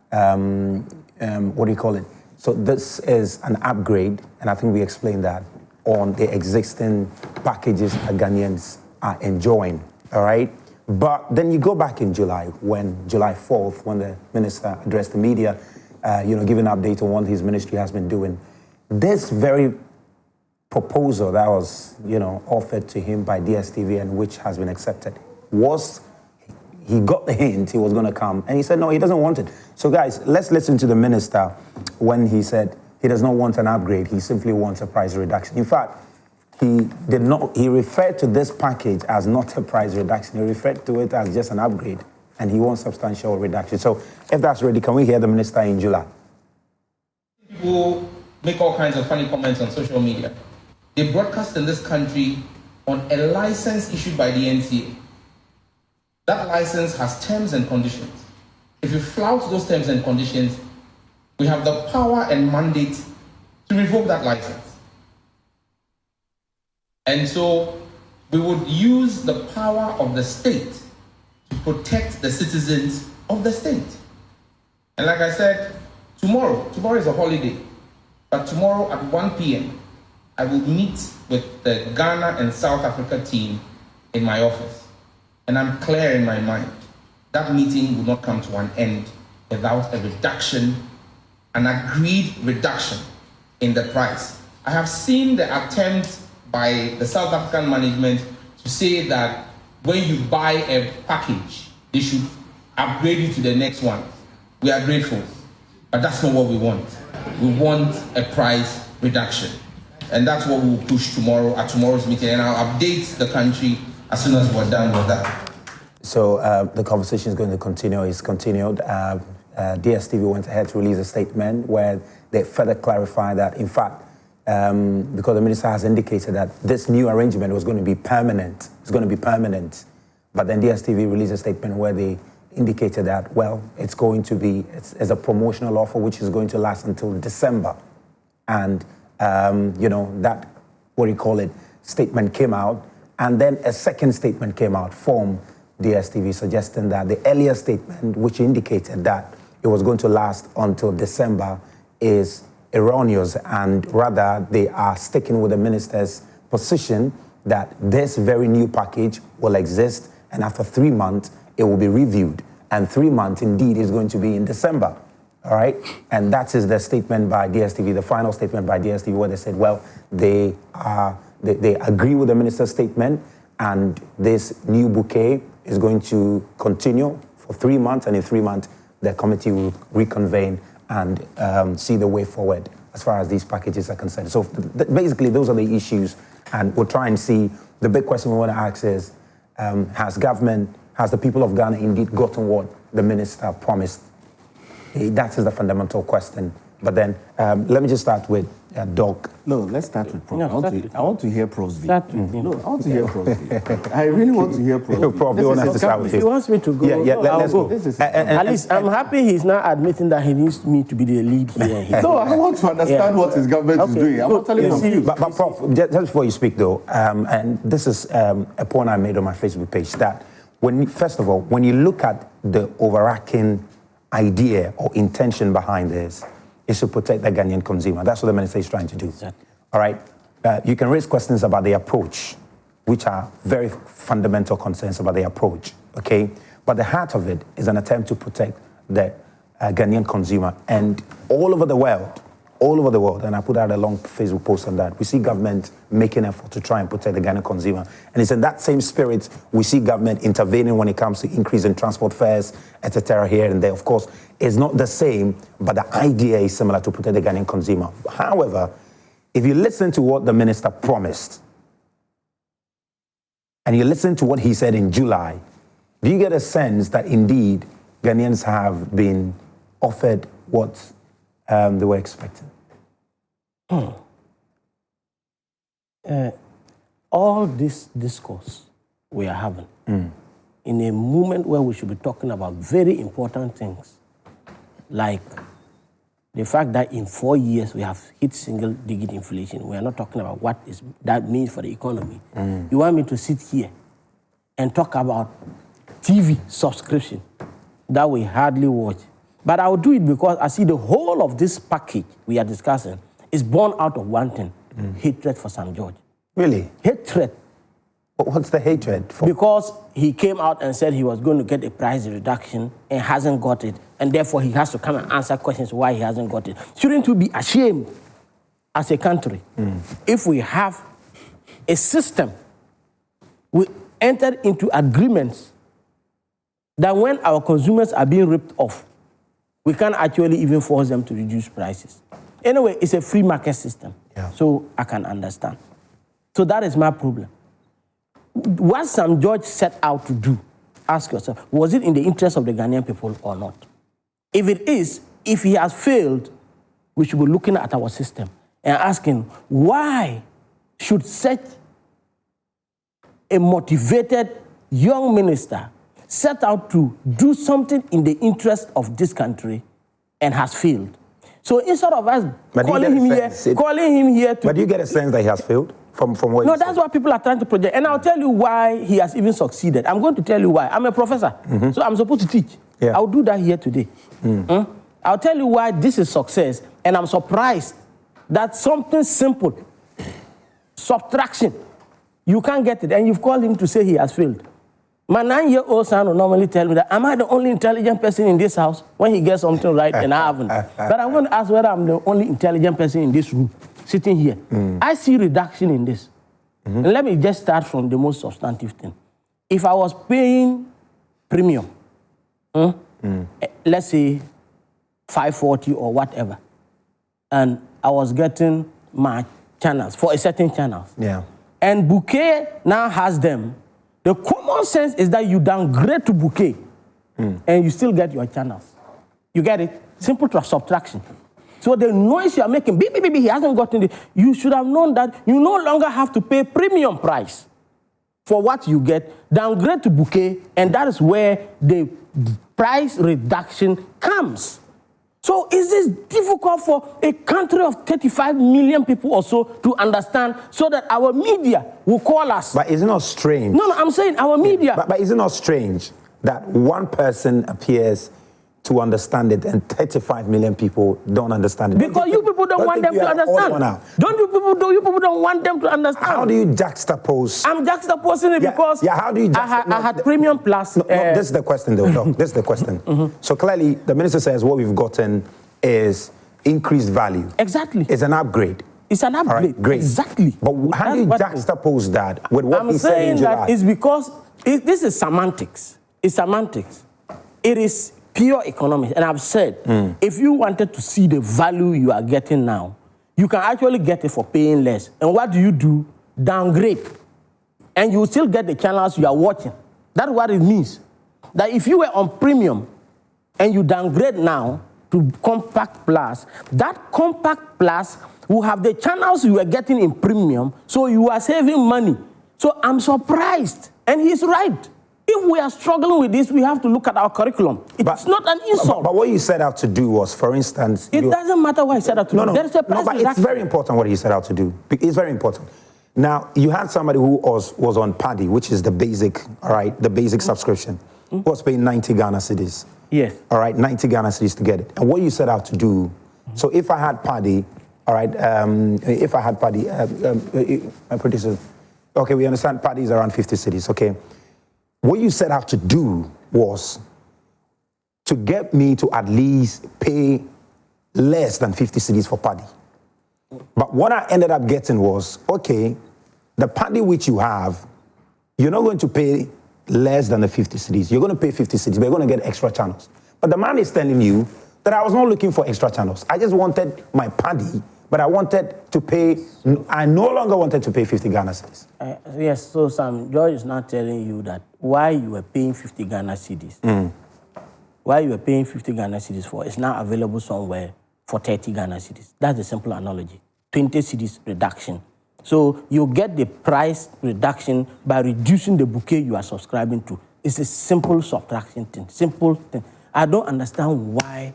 what do you call it? So this is an upgrade, and I think we explained that, on the existing packages that Ghanaians are enjoying, all right? But then you go back in July 4th, when the minister addressed the media, giving an update on what his ministry has been doing. This very proposal that was, offered to him by DStv and which has been accepted he got the hint he was going to come, and he said, no, he doesn't want it. So guys, let's listen to the minister when he said he does not want an upgrade, he simply wants a price reduction. In fact, he referred to this package as not a price reduction, he referred to it as just an upgrade, and he wants substantial reduction. So if that's ready, can we hear the minister in July? People make all kinds of funny comments on social media. They broadcast in this country on a license issued by the NTA. that license has terms and conditions. If you flout those terms and conditions, we have the power and mandate to revoke that license. And so we would use the power of the state to protect the citizens of the state. And like I said, tomorrow is a holiday, but tomorrow at 1 p.m., I will meet with the Ghana and South Africa team in my office. And I'm clear in my mind, that meeting will not come to an end without a reduction, an agreed reduction in the price. I have seen the attempt by the South African management to say that when you buy a package, they should upgrade you to the next one. We are grateful, but that's not what we want. We want a price reduction. And that's what we will push tomorrow at tomorrow's meeting. And I'll update the country as soon as we're done with that. So the conversation is going to continue. It's continued. DStv went ahead to release a statement where they further clarify that, in fact, because the minister has indicated that this new arrangement was going to be permanent. It's going to be permanent. But then DStv released a statement where they indicated that, well, it's going to be, it's a promotional offer which is going to last until December. And, you know, that, what do you call it, statement came out. And then a second statement came out from DStv suggesting that the earlier statement, which indicated that it was going to last until December, is erroneous, and rather they are sticking with the minister's position that this very new package will exist, and after 3 months it will be reviewed, and 3 months indeed is going to be in December. All right, and that is the statement by DStv, the final statement by DStv, where they said, well, they agree with the minister's statement, and this new bouquet is going to continue for 3 months, and in 3 months the committee will reconvene and see the way forward as far as these packages are concerned. So basically, those are the issues, and we'll try and see. The big question we want to ask is, has the people of Ghana indeed gotten what the minister promised? That is the fundamental question. But then, let me just start with Doc. No, let's start with Prof. No, I want to hear Prof's view. No, I want to hear Prof's view. I really want to hear Prof's view. Prof, you want us to start with If he wants me to go, let's go. At least I'm happy he's now admitting that he needs me to be the lead here. No, I want to understand what his government is doing. I'm not telling you. But Prof, just before you speak though, and this is a point I made on my Facebook page, that first of all, when you look at the overarching idea or intention behind this, is to protect the Ghanaian consumer. That's what the minister is trying to do. Exactly. All right. You can raise questions about the approach, which are very fundamental concerns about the approach. Okay. But the heart of it is an attempt to protect the Ghanaian consumer. And all over the world, and I put out a long Facebook post on that, we see government making effort to try and protect the Ghanaian consumer. And it's in that same spirit we see government intervening when it comes to increase in transport fares, etc. here and there. Of course, it's not the same, but the idea is similar to protect the Ghanaian consumer. However, if you listen to what the minister promised, and you listen to what he said in July, do you get a sense that indeed Ghanaians have been offered what they were expecting? All this discourse we are having in a moment where we should be talking about very important things, like the fact that in 4 years we have hit single-digit inflation. We are not talking about what that means for the economy. You want me to sit here and talk about TV subscription that we hardly watch? But I will do it because I see the whole of this package we are discussing is born out of one thing, hatred for Sam George. Really? Hatred. But what's the hatred for? Because he came out and said he was going to get a price reduction and hasn't got it, and therefore he has to come and answer questions why he hasn't got it. Shouldn't we be ashamed as a country if we have a system, we entered into agreements that when our consumers are being ripped off, we can't actually even force them to reduce prices. Anyway, it's a free market system, so I can understand. So that is my problem. What Sam George set out to do, ask yourself, was it in the interest of the Ghanaian people or not? If it is, if he has failed, we should be looking at our system and asking, why should such a motivated young minister set out to do something in the interest of this country and has failed. So instead of us calling him here to... But do you get a sense that he has failed from what No, you that's said? what people are trying to project. And I'll tell you why he has even succeeded. I'm going to tell you why. I'm a professor, so I'm supposed to teach. Yeah. I'll do that here today. I'll tell you why this is success, and I'm surprised that something simple, subtraction, you can't get it, and you've called him to say he has failed. My 9-year-old son will normally tell me that, am I the only intelligent person in this house when he gets something right and I haven't? But I'm going to ask whether I'm the only intelligent person in this room, sitting here. I see reduction in this. And let me just start from the most substantive thing. If I was paying premium, let's say 540 or whatever, and I was getting my channels for a certain channel, and Bouquet now has them, the common sense is that you downgrade to Bouquet and you still get your channels. You get it? Simple subtraction. So the noise you are making, beep, beep, beep, he hasn't gotten it. You should have known that you no longer have to pay premium price for what you get, downgrade to Bouquet, and that is where the price reduction comes. So is this difficult for a country of 35 million people or so to understand, so that our media will call us? But is it not strange? No, I'm saying our media. But is it not strange that one person appears to understand it and 35 million people don't understand it? Because you people don't want them to understand. You people don't want them to understand. How do you juxtapose? I'm juxtaposing it because how do you I had premium plus. No, this is the question, though. No, this is the question. So clearly, the minister says what we've gotten is increased value. Exactly. It's an upgrade. It's an upgrade. All right, great. Exactly. But how do you juxtapose that with what he said in July? I'm saying that it's because this is semantics. It's semantics. It is pure economics. And I've said, if you wanted to see the value you are getting now, you can actually get it for paying less. And what do? Downgrade. And you will still get the channels you are watching. That's what it means. That if you were on premium and you downgrade now to Compact Plus, that Compact Plus will have the channels you were getting in premium, so you are saving money. So I'm surprised. And he's right. If we are struggling with this, we have to look at our curriculum. It's not an insult. But what you set out to do was, for instance... It doesn't matter what he set out to do. There's a price but it's very important what he set out to do. It's very important. Now, you had somebody who was on Paddy, which is the basic, all right, the basic subscription, who was paying 90 Ghana cedis. Yes. All right, 90 Ghana cedis to get it. And what you set out to do, so if I had Paddy, all right, if I had Paddy, my producer, okay, we understand Paddy is around 50 cedis, okay. What you set out to do was to get me to at least pay less than 50 cedis for Paddy. But what I ended up getting was, okay, the Paddy which you have, you're not going to pay less than the 50 cedis. You're going to pay 50 cedis, but you're going to get extra channels. But the man is telling you that I was not looking for extra channels. I just wanted my Paddy, but I wanted to pay, I no longer wanted to pay 50 Ghana cedis. Yes, so Sam, George is not telling you that why you were paying 50 Ghana cedis, why you were paying 50 Ghana cedis for, is now available somewhere for 30 Ghana cedis. That's the simple analogy. 20 cedis reduction. So you get the price reduction by reducing the bouquet you are subscribing to. It's a simple subtraction thing, simple thing. I don't understand why.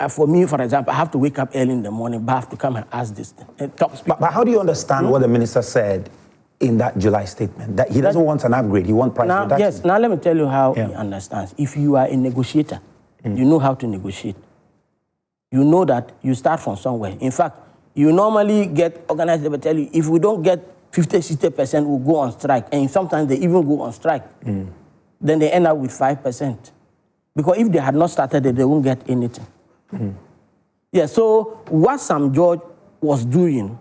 For me, for example, I have to wake up early in the morning, but I have to come and ask this thing. But how do you understand what the minister said in that July statement? That he doesn't want an upgrade, he wants price reduction. Yes, now let me tell you how he understands. If you are a negotiator, you know how to negotiate. You know that you start from somewhere. In fact, you normally get organized, they will tell you, if we don't get 50-60%, we'll go on strike. And sometimes they even go on strike. Then they end up with 5%. Because if they had not started it, they won't get anything. Yeah, so what Sam George was doing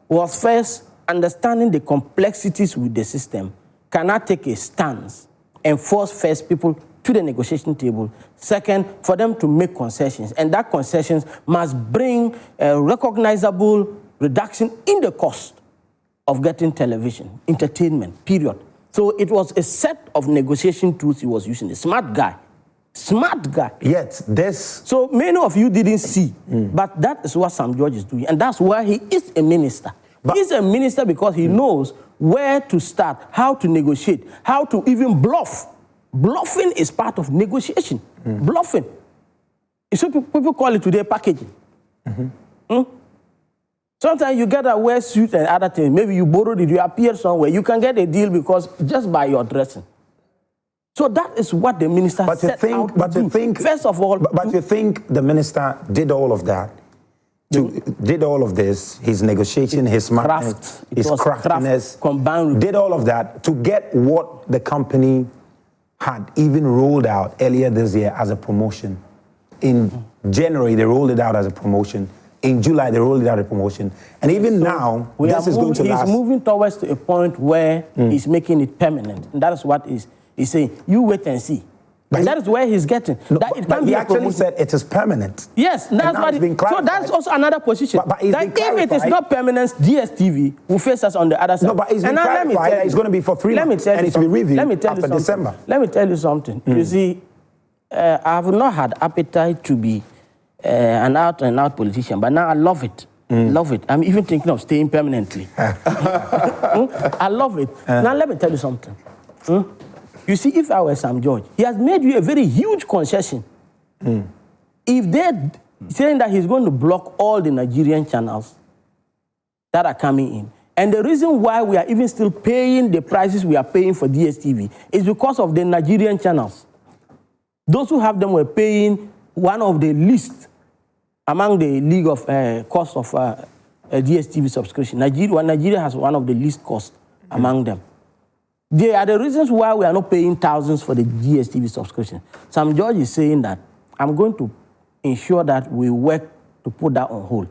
was first understanding the complexities with the system, cannot take a stance and force first people to the negotiation table. Second, for them to make concessions, and that concessions must bring a recognizable reduction in the cost of getting television, entertainment, period. So it was a set of negotiation tools he was using, a smart guy. Smart guy. Yet, this... So many of you didn't see, but that is what Sam George is doing, and that's why he is a minister. He's a minister because he knows where to start, how to negotiate, how to even bluff Bluffing is part of negotiation. Bluffing. So people call it today packaging. Sometimes you get a wear suit and other things. Maybe you borrowed it, you appear somewhere. You can get a deal because just by your dressing. So that is what the minister set out to do. First of all, but you think the minister did all of that? Did all of this, his negotiation, his craft, his craftiness, combined, did all of that to get what the company had even rolled out earlier this year as a promotion. In January, they rolled it out as a promotion. In July, they rolled it out as a promotion. And even so now, this is going to last. He's moving towards a point where he's making it permanent. And that is what he's saying. You wait and see. And that is where he's getting. No, but he actually said it is permanent. Yes, that's what so that's also another position. But that if it is not permanent, DStv will face us on the other side. No, but it's been clarified that it's going to be for 3 months. And it will be reviewed after December. Let me tell you something. You see, I have not had appetite to be an out-and-out politician, but now I love it. Love it. I'm even thinking of staying permanently. I love it. Now let me tell you something. You see, if I were Sam George, he has made you a very huge concession. If they're saying that he's going to block all the Nigerian channels that are coming in, and the reason why we are even still paying the prices we are paying for DStv is because of the Nigerian channels. Those who have them were paying one of the least among the league of cost of DStv subscription. Nigeria has one of the least cost among them. They are the reasons why we are not paying thousands for the DStv subscription. Sam George is saying that I'm going to ensure that we work to put that on hold.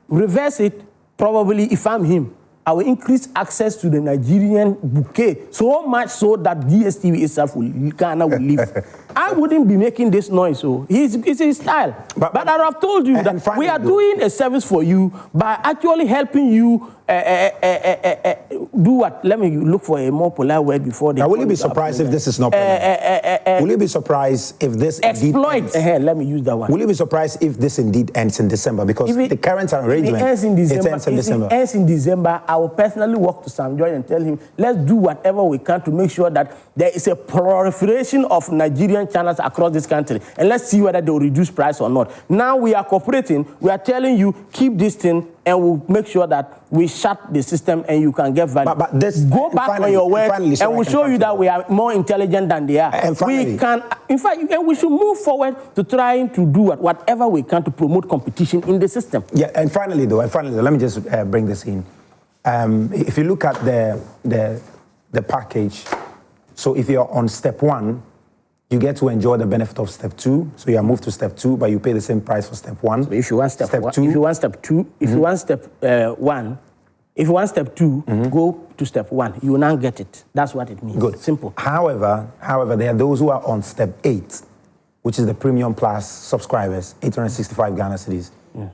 Reverse it, probably if I'm him, I will increase access to the Nigerian bouquet so much so that DStv itself Ghana will live. I wouldn't be making this noise, so it's his style. But I have told you that we are doing a service for you by actually helping you do what? Let me look for a more polite word before they. Now, will you be surprised if this is not permanent? Will you be surprised if this exploit? Let me use that one. Will you be surprised if this indeed ends in December? Because the current arrangement ends in December. It ends in December. It ends in December. I will personally walk to Sam George and tell him, let's do whatever we can to make sure that there is a proliferation of Nigerian channels across this country, and let's see whether they will reduce price or not. Now we are cooperating. We are telling you keep this thing, and we'll make sure that we shut the system and you can get value. But this, go back on your word, and we'll show you that we are more intelligent than they are. And finally, we can, in fact, and we should move forward to trying to do whatever we can to promote competition in the system. Yeah, and finally, let me just bring this in. If you look at the package, so if you're on step 1, you get to enjoy the benefit of step 2. So you are moved to step 2, but you pay the same price for step 1. So if you want step 2, if you want step 2, if you want step 1, if you want step 2, go to step 1. You will now get it. That's what it means. Good. Simple. However, there are those who are on step 8, which is the Premium Plus subscribers, 865 Ghana cedis.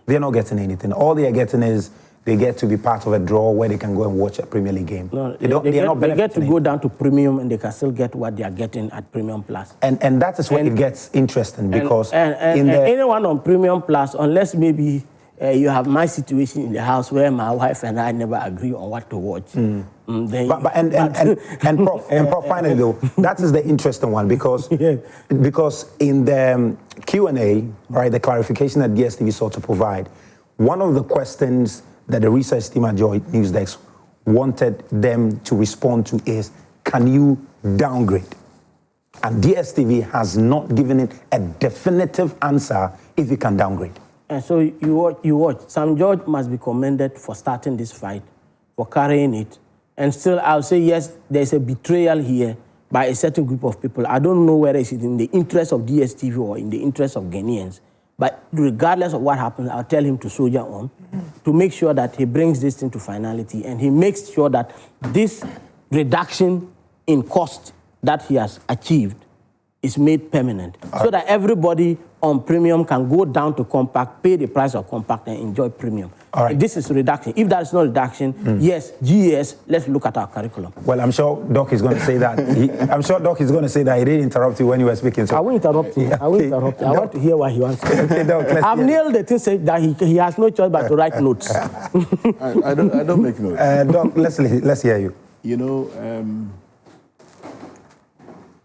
They're not getting anything. All they are getting is they get to be part of a draw where they can go and watch a Premier League game. No, they get to go down to Premium, and they can still get what they are getting at Premium Plus. And that is when it gets interesting, because anyone on Premium Plus, unless maybe you have my situation in the house where my wife and I never agree on what to watch. And Prof, finally though, that is the interesting one, because because in the Q&A, right, the clarification that DStv sought to provide, one of the questions that the research team at Joy News Desk wanted them to respond to is, can you downgrade? And DStv has not given it a definitive answer if you can downgrade. And so you watch. Sam George must be commended for starting this fight, for carrying it. And still, I'll say, yes, there's a betrayal here by a certain group of people. I don't know whether it's in the interest of DStv or in the interest of Ghanaians. But regardless of what happens, I'll tell him to soldier on, to make sure that he brings this thing to finality, and he makes sure that this reduction in cost that he has achieved is made permanent, so that everybody on Premium can go down to Compact, pay the price of Compact, and enjoy Premium. All right. This is reduction. If that is not reduction, yes, GES, let's look at our curriculum. Well, I'm sure Doc is going to say that. He didn't interrupt you when you were speaking. So. I won't interrupt you. I want to hear what he wants to say. Okay, Doc, I've nailed the thing, say that he has no choice but to write notes. I don't make notes. Doc, let's hear you. You know,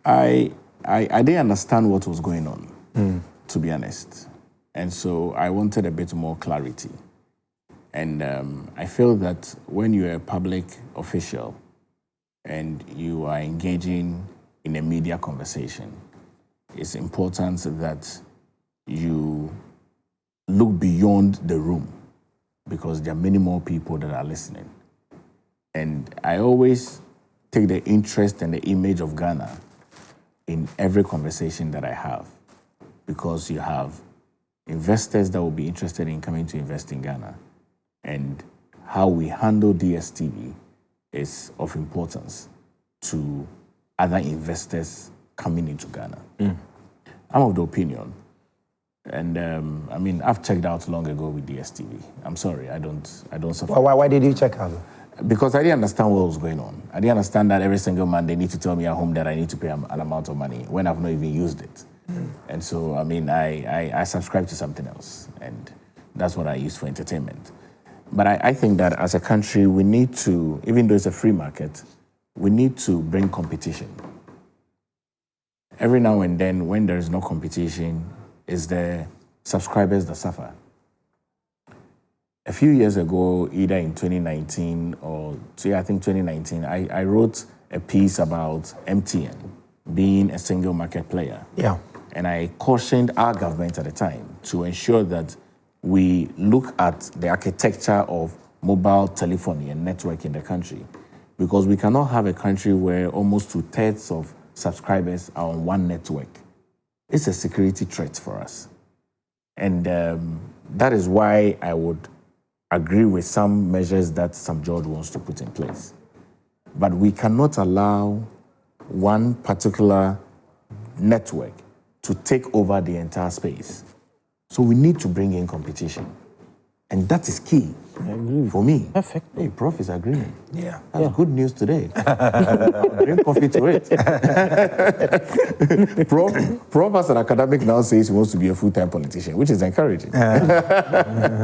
I didn't understand what was going on, to be honest. And so I wanted a bit more clarity. And I feel that when you're a public official and you are engaging in a media conversation, it's important that you look beyond the room because there are many more people that are listening. And I always take the interest and the image of Ghana in every conversation that I have because you have investors that will be interested in coming to invest in Ghana. And how we handle DStv is of importance to other investors coming into Ghana. I'm of the opinion, and I've checked out long ago with DStv. I'm sorry, I don't support. Why did you check out? Because I didn't understand what was going on. I didn't understand that every single month they need to tell me at home that I need to pay an amount of money when I've not even used it. And so, I subscribe to something else, and that's what I use for entertainment. But I think that as a country, we need to, even though it's a free market, we need to bring competition. Every now and then, when there is no competition, it's the subscribers that suffer. A few years ago, either in 2019 or, I think 2019, I wrote a piece about MTN being a single market player. Yeah. And I cautioned our government at the time to ensure that we look at the architecture of mobile telephony and network in the country, because we cannot have a country where almost 2/3 of subscribers are on one network. It's a security threat for us. And that is why I would agree with some measures that Sam George wants to put in place. But we cannot allow one particular network to take over the entire space. So we need to bring in competition. And that is key for me. Perfect. Hey, Prof is agreeing. Yeah. That's good news today. Bring coffee to it. Prof as an academic now says he wants to be a full-time politician, which is encouraging. I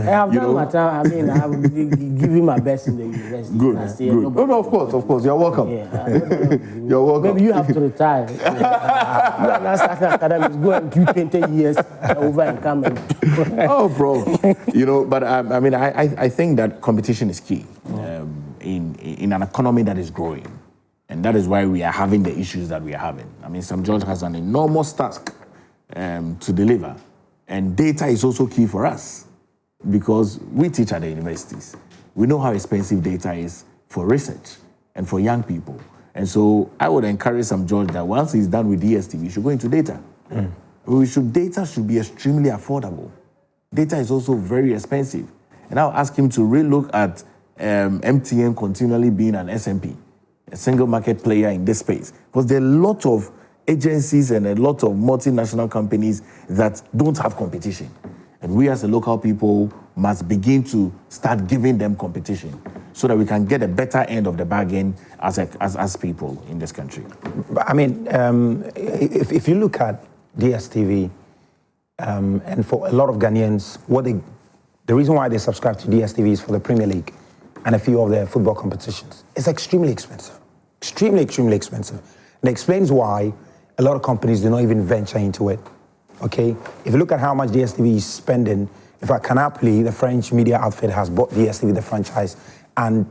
have done my time. I have given my best in the university. Good. No, of course. You're welcome. Yeah, You're welcome. maybe you have to retire. You are not starting academics. Go and do 20 years over and come and... Oh, Prof. But I think that competition is key in an economy that is growing. And that is why we are having the issues that we are having. Sam George has an enormous task to deliver. And data is also key for us because we teach at the universities. We know how expensive data is for research and for young people. And so I would encourage Sam George that once he's done with DStv, he should go into data. Data should be extremely affordable. Data is also very expensive. And I'll ask him to relook at MTN continually being an SMP, a single market player in this space. Because there are a lot of agencies and a lot of multinational companies that don't have competition. And we as a local people must begin to start giving them competition so that we can get a better end of the bargain as people in this country. But if you look at DStv, and for a lot of Ghanaians, the reason why they subscribe to DStv is for the Premier League and a few of their football competitions. It's extremely expensive. Extremely, extremely expensive. And it explains why a lot of companies do not even venture into it. Okay? If you look at how much DStv is spending, in fact, Canal+, the French media outfit, has bought DStv, the franchise, and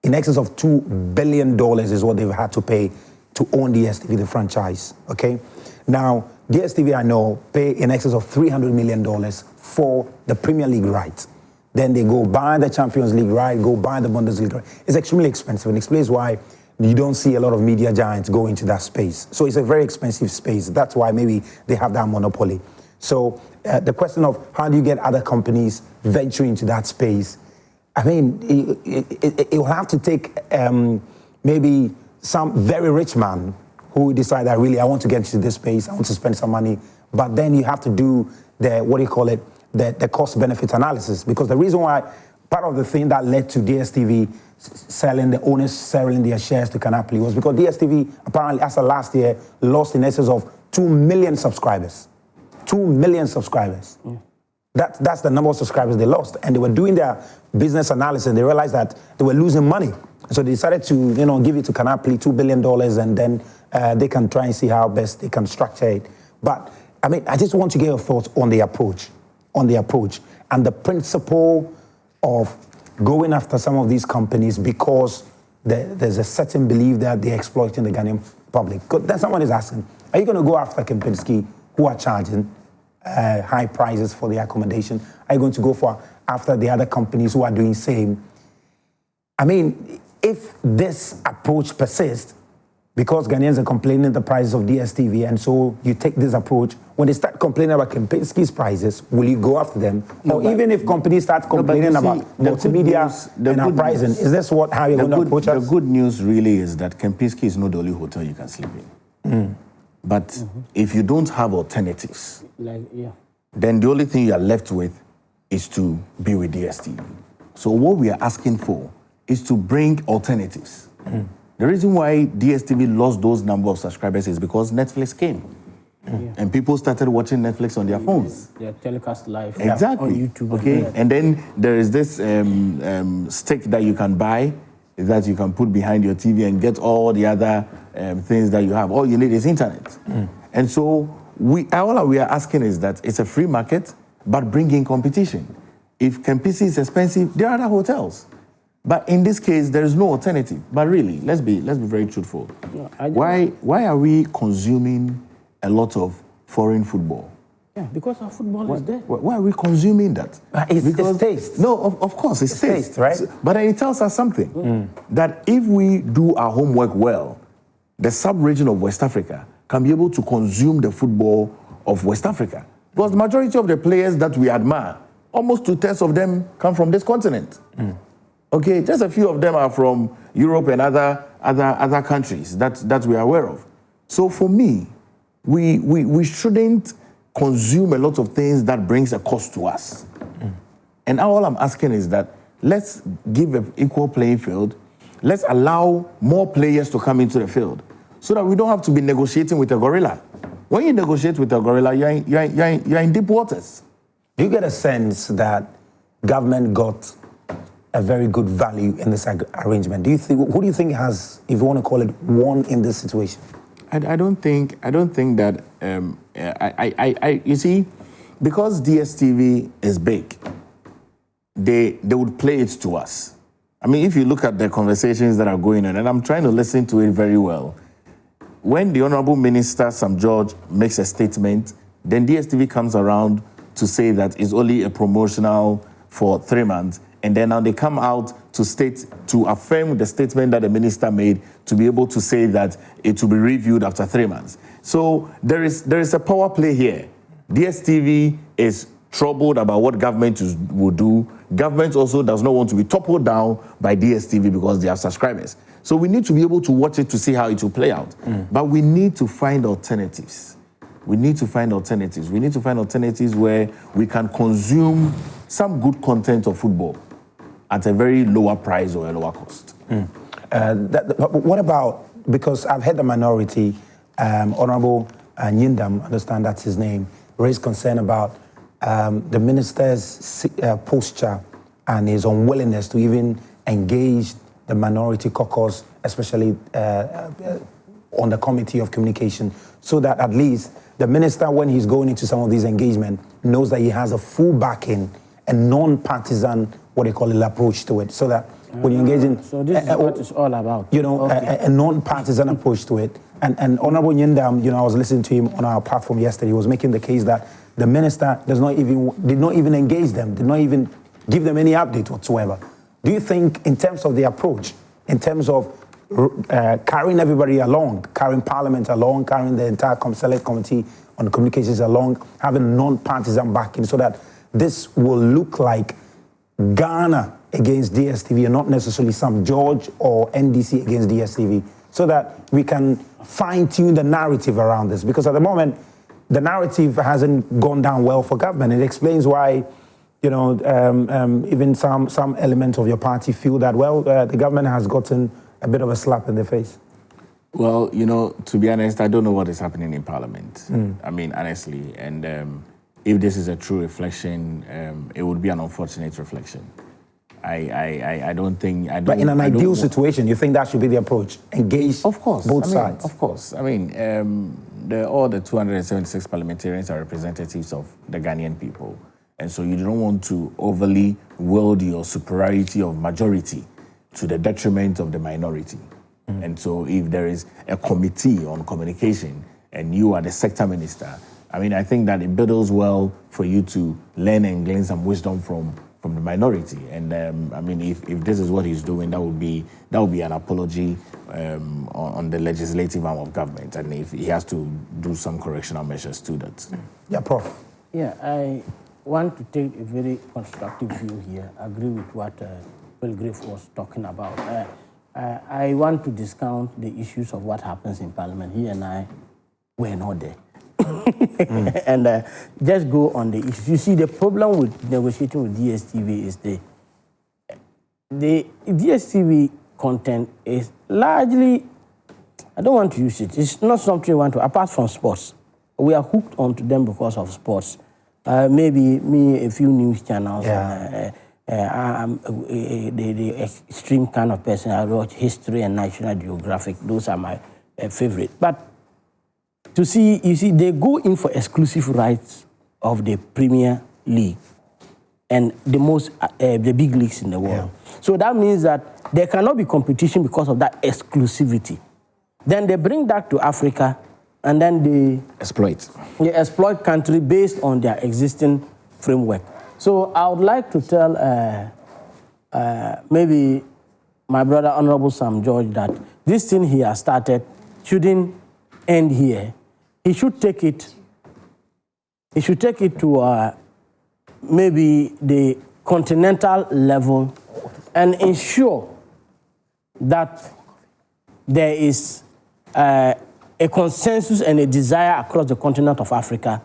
in excess of $2 billion is what they've had to pay to own DStv, the franchise. Okay? Now, DStv, I know, pay in excess of $300 million for the Premier League rights. Then they go buy the Champions League right, go buy the Bundesliga right. It's extremely expensive, and explains why you don't see a lot of media giants go into that space. So it's a very expensive space. That's why maybe they have that monopoly. So the question of how do you get other companies venturing into that space, it will have to take maybe some very rich man who decide that really I want to get into this space, I want to spend some money, but then you have to do the cost-benefit analysis, because the reason why, part of the thing that led to DStv the owners selling their shares to Canal+ was because DStv apparently, as of last year, lost in excess of 2 million subscribers. 2 million subscribers. Yeah. That's the number of subscribers they lost, and they were doing their business analysis, and they realized that they were losing money. So they decided to, give it to Canal+, $2 billion, and then they can try and see how best they can structure it. But I mean, I just want to get your thoughts on the approach, and the principle of going after some of these companies because there's a certain belief that they're exploiting the Ghanaian public. Then someone is asking, are you going to go after Kempinski, who are charging high prices for the accommodation? Are you going to go after the other companies who are doing same? I mean, if this approach persists, because Ghanaians are complaining the prices of DStv, and so you take this approach, when they start complaining about Kempinski's prices, will you go after them? No, or even if companies start complaining about multimedia and our pricing, is this how you're going to approach us? The good news really is that Kempinski is not the only hotel you can sleep in. But if you don't have alternatives, then the only thing you are left with is to be with DStv. So what we are asking for is to bring alternatives. The reason why DStv lost those number of subscribers is because Netflix came. And people started watching Netflix on their phones. They are telecast live exactly. on YouTube. Okay, and then there is this stick that you can buy that you can put behind your TV and get all the other things that you have. All you need is internet. And so all we are asking is that it's a free market, but bring in competition. If Kempinski is expensive, there are other hotels. But in this case, there is no alternative. But really, let's be very truthful. No, why are we consuming a lot of foreign football? Yeah, because our football is dead. Why are we consuming that? It's taste. No, of course, it's taste, right? But it tells us something, that if we do our homework well, the sub-region of West Africa can be able to consume the football of West Africa. Because the majority of the players that we admire, almost 2/3 of them come from this continent. Okay, just a few of them are from Europe and other countries that we are aware of. So for me, we shouldn't consume a lot of things that brings a cost to us. And all I'm asking is that let's give an equal playing field. Let's allow more players to come into the field so that we don't have to be negotiating with a gorilla. When you negotiate with a gorilla, you're in deep waters. Do you get a sense that government got a very good value in this arrangement? Who do you think has, if you want to call it, won in this situation? I don't think that. You see, because DStv is big, they would play it to us. I mean, if you look at the conversations that are going on, and I'm trying to listen to it very well, when the Honorable Minister Sam George makes a statement, then DStv comes around to say that it's only a promotional for 3 months. And then now they come out to affirm the statement that the minister made, to be able to say that it will be reviewed after 3 months. So there is a power play here. DStv is troubled about what government will do. Government also does not want to be toppled down by DStv because they have subscribers. So we need to be able to watch it to see how it will play out. But we need to find alternatives. We need to find alternatives. We need to find alternatives where we can consume some good content of football at a very lower price or a lower cost. What about, because I've heard the minority, Honorable Nyindam, understand that's his name, raised concern about the minister's posture and his unwillingness to even engage the minority caucus, especially on the Committee of Communication, so that at least the minister, when he's going into some of these engagements, knows that he has a full backing, a non-partisan, what they call it, approach to it, so that when you engage in... So this is what it's all about. You know, a non-partisan approach to it. And Honorable Nyindam, you know, I was listening to him on our platform yesterday, he was making the case that the minister did not even engage them, did not even give them any update whatsoever. Do you think, in terms of the approach, in terms of carrying everybody along, carrying Parliament along, carrying the entire Select Committee on Communications along, having non-partisan backing, so that this will look like Ghana against DStv and not necessarily Sam George or NDC against DStv, so that we can fine-tune the narrative around this? Because at the moment, the narrative hasn't gone down well for government. It explains why, you know, even some elements of your party feel that, well, the government has gotten a bit of a slap in the face. Well, you know, to be honest, I don't know what is happening in Parliament. I mean, honestly, and if this is a true reflection, it would be an unfortunate reflection. I don't think. But in an ideal situation, you think that should be the approach? Engage both sides? Of course. I mean, all the 276 parliamentarians are representatives of the Ghanaian people. And so you don't want to overly wield your superiority of majority to the detriment of the minority. And so if there is a committee on communication and you are the sector minister, I mean, I think that it bodes well for you to learn and gain some wisdom from the minority. And I mean, if this is what he's doing, that would be an apology on the legislative arm of government. And if he has to do some correctional measures to that. Yeah, Prof. Yeah, I want to take a very constructive view here. I agree with what Pilgriff was talking about. I want to discount the issues of what happens in Parliament. He and I were not there. And just go on the issues. You see, the problem with negotiating with DStv is the DStv content is largely, I don't want to use it. It's not something we want to, apart from sports. We are hooked onto them because of sports. Maybe me, a few news channels. Yeah. I'm the extreme kind of person. I watch History and National Geographic. Those are my favorite. But to see, you see, they go in for exclusive rights of the Premier League and the big leagues in the world. Yeah. So that means that there cannot be competition because of that exclusivity. Then they bring that to Africa, and then they exploit. They exploit country based on their existing framework. So I would like to tell maybe my brother, Honorable Sam George, that this thing he has started shouldn't end here. He should take it. He should take it to maybe the continental level and ensure that there is a consensus and a desire across the continent of Africa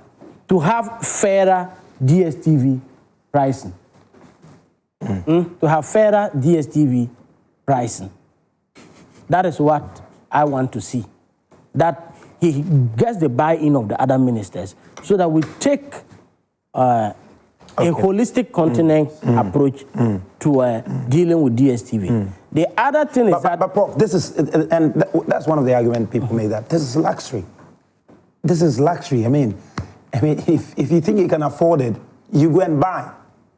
to have fairer DStv pricing. To have fairer DStv pricing. That is what I want to see. That he gets the buy-in of the other ministers so that we take a holistic continent approach to dealing with DStv. The other thing is that... But Prof, this is, and that's one of the arguments people made, that this is luxury. This is luxury. I mean, if you think you can afford it, you go and buy.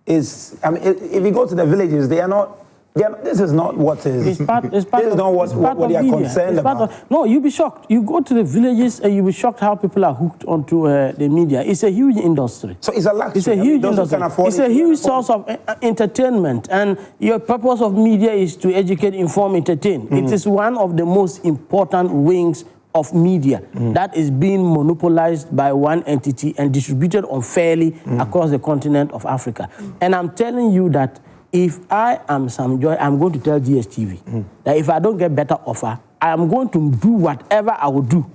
If you go to the villages, this is not what is. This is not what they are concerned about. No, you'll be shocked. You go to the villages and you'll be shocked how people are hooked onto the media. It's a huge industry. So it's a luxury. It's a huge industry. It's a huge source of entertainment. And your purpose of media is to educate, inform, entertain. It is one of the most important wings of media that is being monopolized by one entity and distributed unfairly across the continent of Africa. And I'm telling you that if I am Sam Joy, I'm going to tell DStv that if I don't get better offer, I am going to do whatever I will do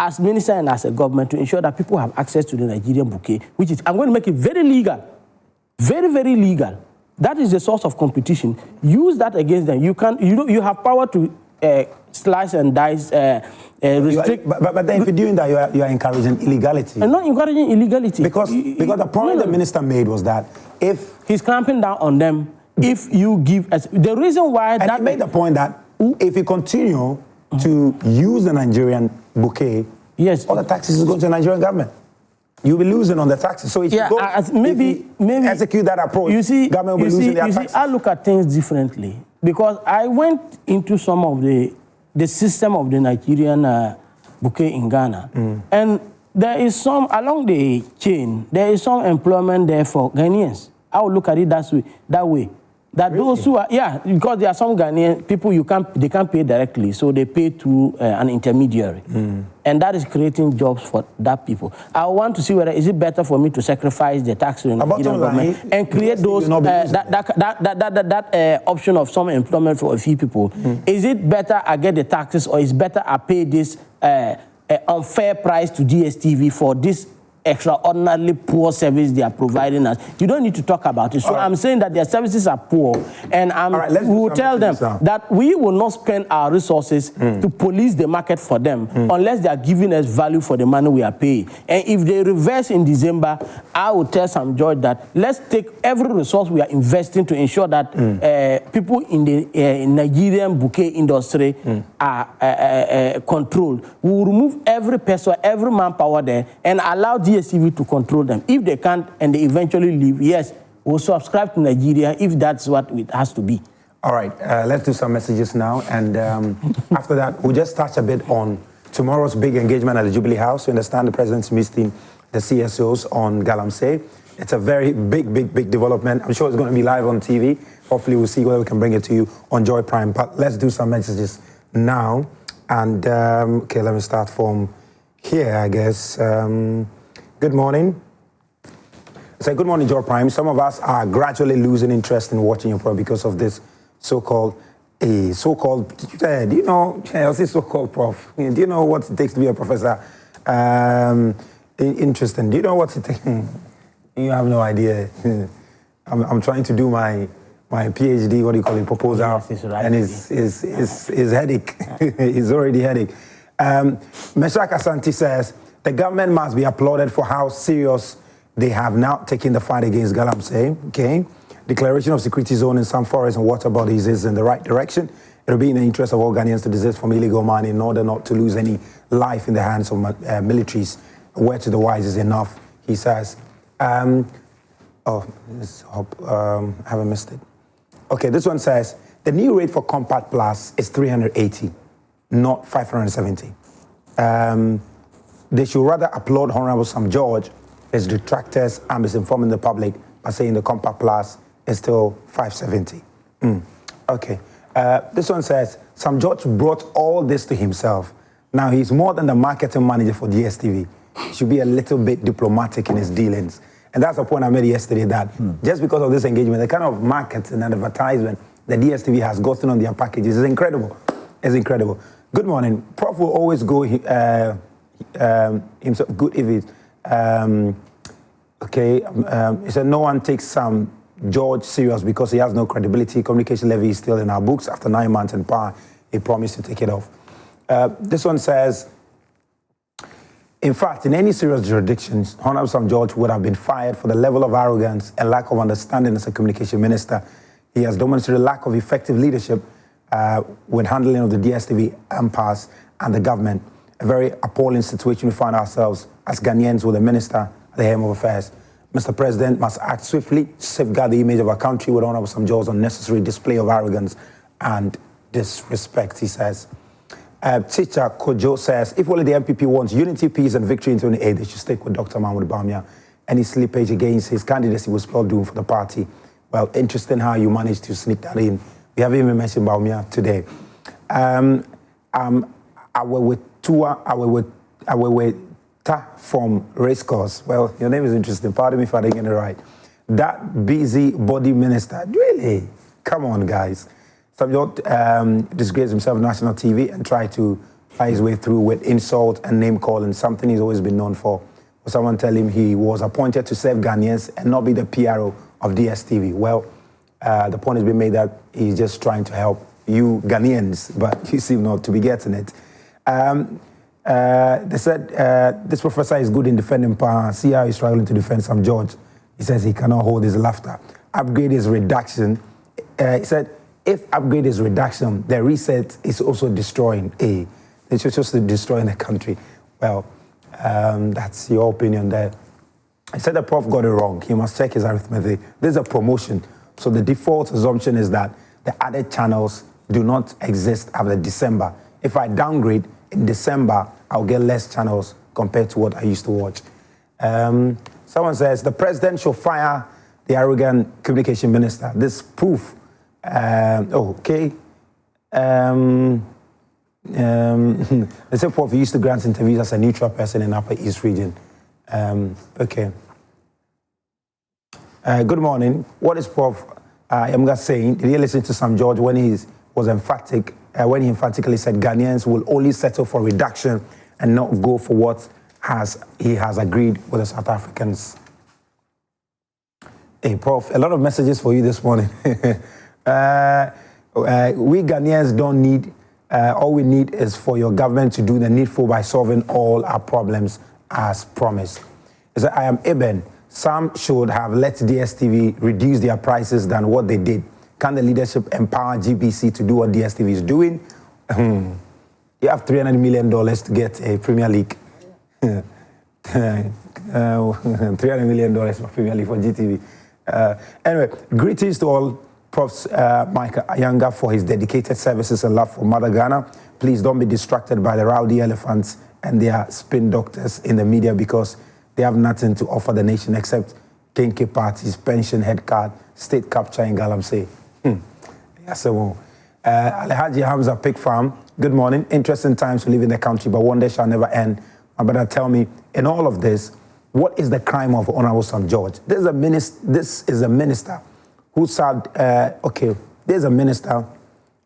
as minister and as a government to ensure that people have access to the Nigerian bouquet, which is, I'm going to make it very legal, very, very legal. That is the source of competition. Use that against them. You have power to slice and dice, restrict. But then if you're doing that, you are encouraging illegality. I'm not encouraging illegality. Because the point the minister made was that if... He's clamping down on them if you give... The reason why... And he made the point that if you continue to use the Nigerian bouquet, yes, all the taxes is going to the Nigerian government. You'll be losing on the taxes. So if you go, maybe execute that approach, government will be losing their taxes. I look at things differently because I went into some of the system of the Nigerian bouquet in Ghana, and there is some along the chain. There is some employment there for Ghanaians. I would look at it that way. That really? Those who are, because there are some Ghanaian people they can't pay directly, so they pay through an intermediary, and that is creating jobs for that people. I want to see whether is it better for me to sacrifice the tax in the government and create those that option of some employment for a few people. Is it better I get the taxes, or is it better I pay this unfair price to DStv for this extraordinarily poor service they are providing us. You don't need to talk about it. So I'm saying that their services are poor, and we will tell them that we will not spend our resources to police the market for them unless they are giving us value for the money we are paying. And if they reverse in December, I will tell Sam George that let's take every resource we are investing to ensure that people in the Nigerian bouquet industry are controlled. We will remove every person, every manpower there, and allow DStv to control them. If they can't and they eventually leave, yes, we'll subscribe to Nigeria if that's what it has to be. All right, let's do some messages now. And after that, we'll just touch a bit on tomorrow's big engagement at the Jubilee House. We understand the president's meeting the CSOs on Galamsey. It's a very big development. I'm sure it's going to be live on TV. Hopefully, we'll see whether we can bring it to you on Joy Prime. But let's do some messages now. And, okay, let me start from here, I guess. Good morning. Say good morning, Joy Prime. Some of us are gradually losing interest in watching your program because of this so-called, do you know, I say so-called prof. Do you know what it takes to be a professor? Interesting. Do you know what it takes? You have no idea. I'm trying to do my PhD, what do you call it, proposal, and it's headache. It's already headache. Meshak Asante says, the government must be applauded for how serious they have now taken the fight against Galamsey. Okay, declaration of security zone in some forests and water bodies is in the right direction. It will be in the interest of all Ghanaians to desist from illegal mining in order not to lose any life in the hands of militaries. Word to the wise is enough, he says. Haven't missed it. Okay, this one says, the new rate for Compact Plus is 380, not 570. They should rather applaud Honorable Sam George, his detractors, and misinforming the public by saying the Compact Plus is still 570. Okay, this one says, Sam George brought all this to himself. Now he's more than the marketing manager for DStv. He should be a little bit diplomatic in his dealings. And that's the point I made yesterday, that just because of this engagement, the kind of marketing and advertisement that DStv has gotten on their packages is incredible. It's incredible. Good morning. Prof will always go himself. Good evening. He said no one takes Sam George serious because he has no credibility. Communication levy is still in our books after 9 months in power. He promised to take it off. This one says, in fact, in any serious jurisdictions, Honorable Sam George would have been fired for the level of arrogance and lack of understanding as a communication minister. He has demonstrated a lack of effective leadership with handling of the DStv impasse and the government. A very appalling situation we find ourselves as Ghanaians with a minister at the helm of affairs. Mr. President must act swiftly to safeguard the image of our country with Honorable Sam George's unnecessary display of arrogance and disrespect, he says. Teacher Kojo says, if only the MPP wants unity, peace, and victory in 2028, they should stick with Dr. Mahmoud Bawumia. Any slippage against his candidacy will spell doom for the party. Well, interesting how you managed to sneak that in. We haven't even mentioned Bawumia today. Ta from Racecourse. Well, your name is interesting. Pardon me if I didn't get it right. That busy body minister. Really? Come on, guys. Sam George disgraced himself on national TV and tried to fight his way through with insult and name calling, something he's always been known for. Someone tell him he was appointed to serve Ghanaians and not be the PRO of DStv. Well, the point has been made that he's just trying to help you Ghanaians, but you seem not to be getting it. They said this professor is good in defending power. See how he's struggling to defend Sam George. He says he cannot hold his laughter. Upgrade is reduction. He said, if upgrade is reduction, the reset is also destroying it's just destroying the country. Well, that's your opinion there. I said the prof got it wrong. He must check his arithmetic. This is a promotion. So the default assumption is that the added channels do not exist after December. If I downgrade in December, I'll get less channels compared to what I used to watch. Someone says, the president should fire the arrogant communication minister. This proof. Okay. They say Prof used to grant interviews as a neutral person in Upper East region. Okay. Good morning. What is Prof Ayamga saying? Did you listen to Sam George when he was emphatic, when he emphatically said Ghanaians will only settle for reduction and not go for what he has agreed with the South Africans. Hey, Prof, a lot of messages for you this morning. We Ghanaians don't need, all we need is for your government to do the needful by solving all our problems as promised. He said, I am Eben. Some should have let DStv reduce their prices than what they did. Can the leadership empower GBC to do what DStv is doing? You have $300 million to get a Premier League. $300 million for Premier League for GTV. Anyway, greetings to all Profs Mike Ayamga for his dedicated services and love for Mother Ghana. Please don't be distracted by the rowdy elephants and their spin doctors in the media because they have nothing to offer the nation except Kenke parties, pension head card, state capture in Galamsey. Yes, Alhaji Hamza Pig Farm, good morning. Interesting times to live in the country, but one day shall never end. My brother, tell me, in all of this, what is the crime of Honorable Sam George? This is a minister who said, there's a minister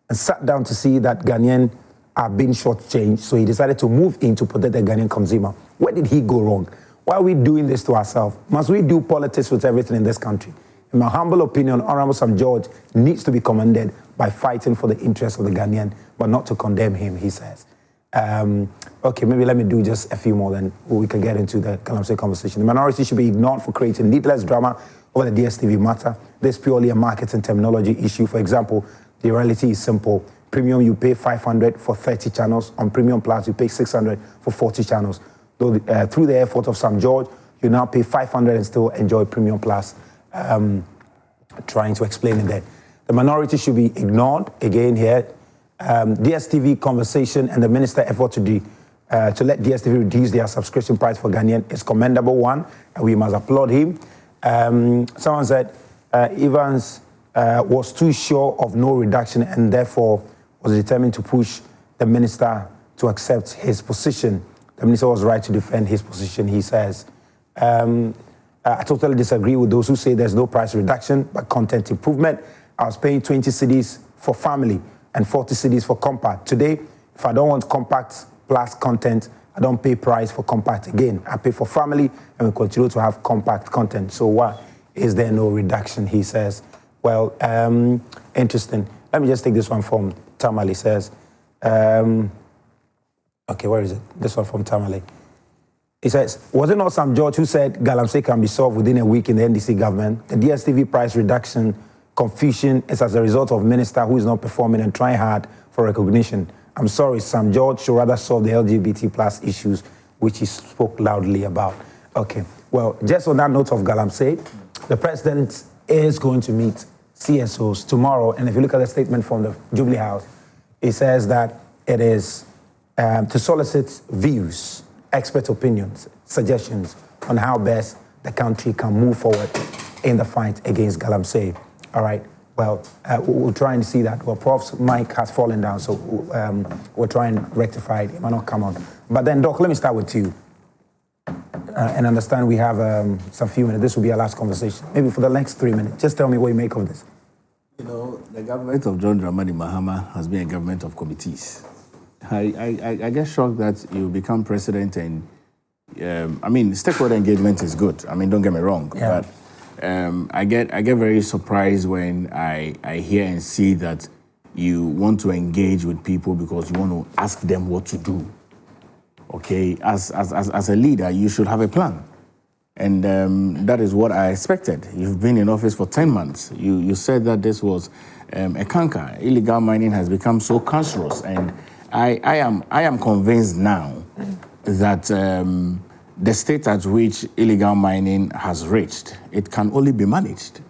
and sat down to see that Ghanaian are being shortchanged, so he decided to move in to protect the Ghanaian consumer. Where did he go wrong? Why are we doing this to ourselves? Must we do politics with everything in this country? In my humble opinion, Honorable Sam George needs to be commended by fighting for the interests of the Ghanaian, but not to condemn him, he says. Okay, maybe let me do just a few more, then we can get into the Galamsey conversation. The minority should be ignored for creating needless drama over the DStv matter. This is purely a market and terminology issue. For example, the reality is simple. Premium, you pay 500 for 30 channels. On Premium Plus, you pay 600 for 40 channels. Though through the effort of Sam George, you now pay 500 and still enjoy Premium Plus. Trying to explain it there. The minority should be ignored, again here. DStv conversation and the minister effort to let DStv reduce their subscription price for Ghanaian is commendable one, and we must applaud him. Someone said Evans was too sure of no reduction and therefore was determined to push the minister to accept his position. The minister was right to defend his position, he says. I totally disagree with those who say there's no price reduction, but content improvement. I was paying 20 cedis for family and 40 cedis for compact. Today, if I don't want compact plus content, I don't pay price for compact again. I pay for family and we continue to have compact content. So why is there no reduction, he says? Well, interesting. Let me just take this one from Tamale. Says, okay, where is it? This one from Tamale. He says, was it not Sam George who said Galamsey can be solved within a week in the NDC government? The DStv price reduction confusion is as a result of minister who is not performing and trying hard for recognition. I'm sorry, Sam George should rather solve the LGBT plus issues, which he spoke loudly about. Okay, well, just on that note of Galamsey, the president is going to meet CSOs tomorrow. And if you look at the statement from the Jubilee House, it says that it is to solicit views, expert opinions, suggestions on how best the country can move forward in the fight against Galamsey. All right, well, we'll try and see that. Well, Prof's mic has fallen down, so we'll try and rectify it. It might not come on. But then, Doc, let me start with you. And understand we have some few minutes. This will be our last conversation. Maybe for the next 3 minutes. Just tell me what you make of this. You know, the government of John Dramani Mahama has been a government of committees. I get shocked that you become president and, I mean, stakeholder engagement is good. I mean, don't get me wrong. Yeah. But I get very surprised when I hear and see that you want to engage with people because you want to ask them what to do. Okay, as a leader, you should have a plan. And that is what I expected. You've been in office for 10 months. You said that this was a canker. Illegal mining has become so cancerous. And I am convinced now that the state at which illegal mining has reached, it can only be managed.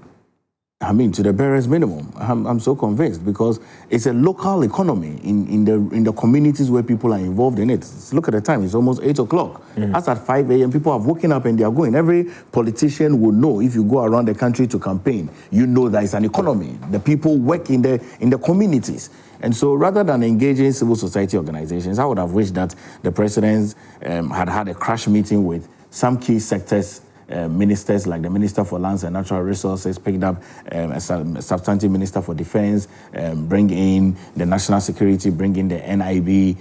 I mean, to the barest minimum. I'm so convinced because it's a local economy in the communities where people are involved in it. Look at the time; it's almost 8 o'clock. As at 5 a.m., people have woken up and they are going. Every politician will know if you go around the country to campaign, you know that it's an economy. The people work in the communities. And so rather than engaging civil society organizations, I would have wished that the president had a crash meeting with some key sectors ministers like the Minister for Lands and Natural Resources, picked up a substantive Minister for Defense, bring in the National Security, bring in the NIB,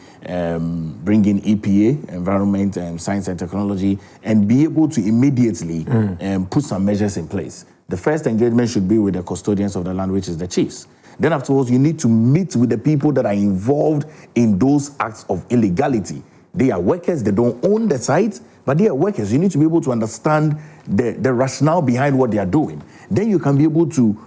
bring in EPA, Environment, Science and Technology, and be able to immediately put some measures in place. The first engagement should be with the custodians of the land, which is the chiefs. Then afterwards, you need to meet with the people that are involved in those acts of illegality. They are workers, they don't own the site, but they are workers. You need to be able to understand the rationale behind what they are doing. Then you can be able to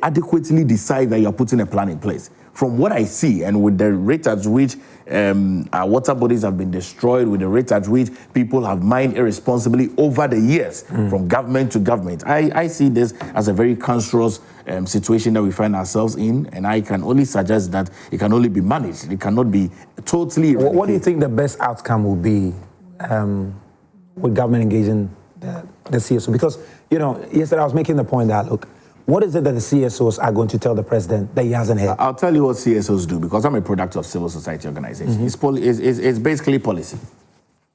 adequately decide that you are putting a plan in place. From what I see, and with the rate at which our water bodies have been destroyed, with the rate at which people have mined irresponsibly over the years, from government to government, I see this as a very cancerous situation that we find ourselves in, and I can only suggest that it can only be managed. It cannot be totally eradicated. What do you think the best outcome will be with government engaging the CSO? Because, you know, yesterday I was making the point that, look, what is it that the CSOs are going to tell the president that he hasn't heard? I'll tell you what CSOs do, because I'm a product of civil society organizations. It's basically policy.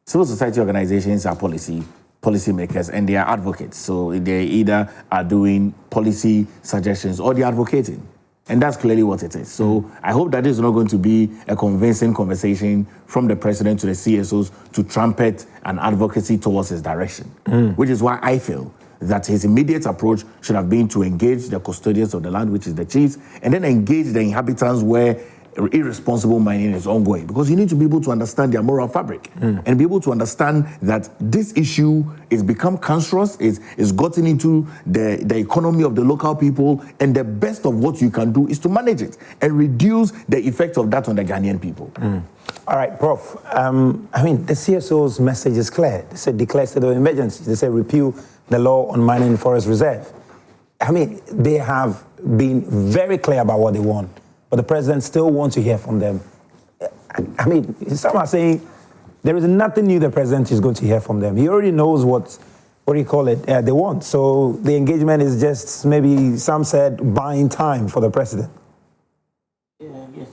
Civil society organizations are policymakers, and they are advocates. So they either are doing policy suggestions or they're advocating. And that's clearly what it is. So I hope that it's not going to be a convincing conversation from the president to the CSOs to trumpet an advocacy towards his direction, which is why I feel that his immediate approach should have been to engage the custodians of the land, which is the chiefs, and then engage the inhabitants where irresponsible mining is ongoing. Because you need to be able to understand their moral fabric and be able to understand that this issue is become cancerous, is gotten into the economy of the local people, and the best of what you can do is to manage it and reduce the effect of that on the Ghanaian people. All right, Prof. I mean, the CSO's message is clear. They said declare state of emergency. They said repeal the law on mining and forest reserve. I mean, they have been very clear about what they want, but the president still wants to hear from them. I mean, some are saying there is nothing new the president is going to hear from them. He already knows what do you call it, they want. So the engagement is just, maybe some said, buying time for the president. Yes,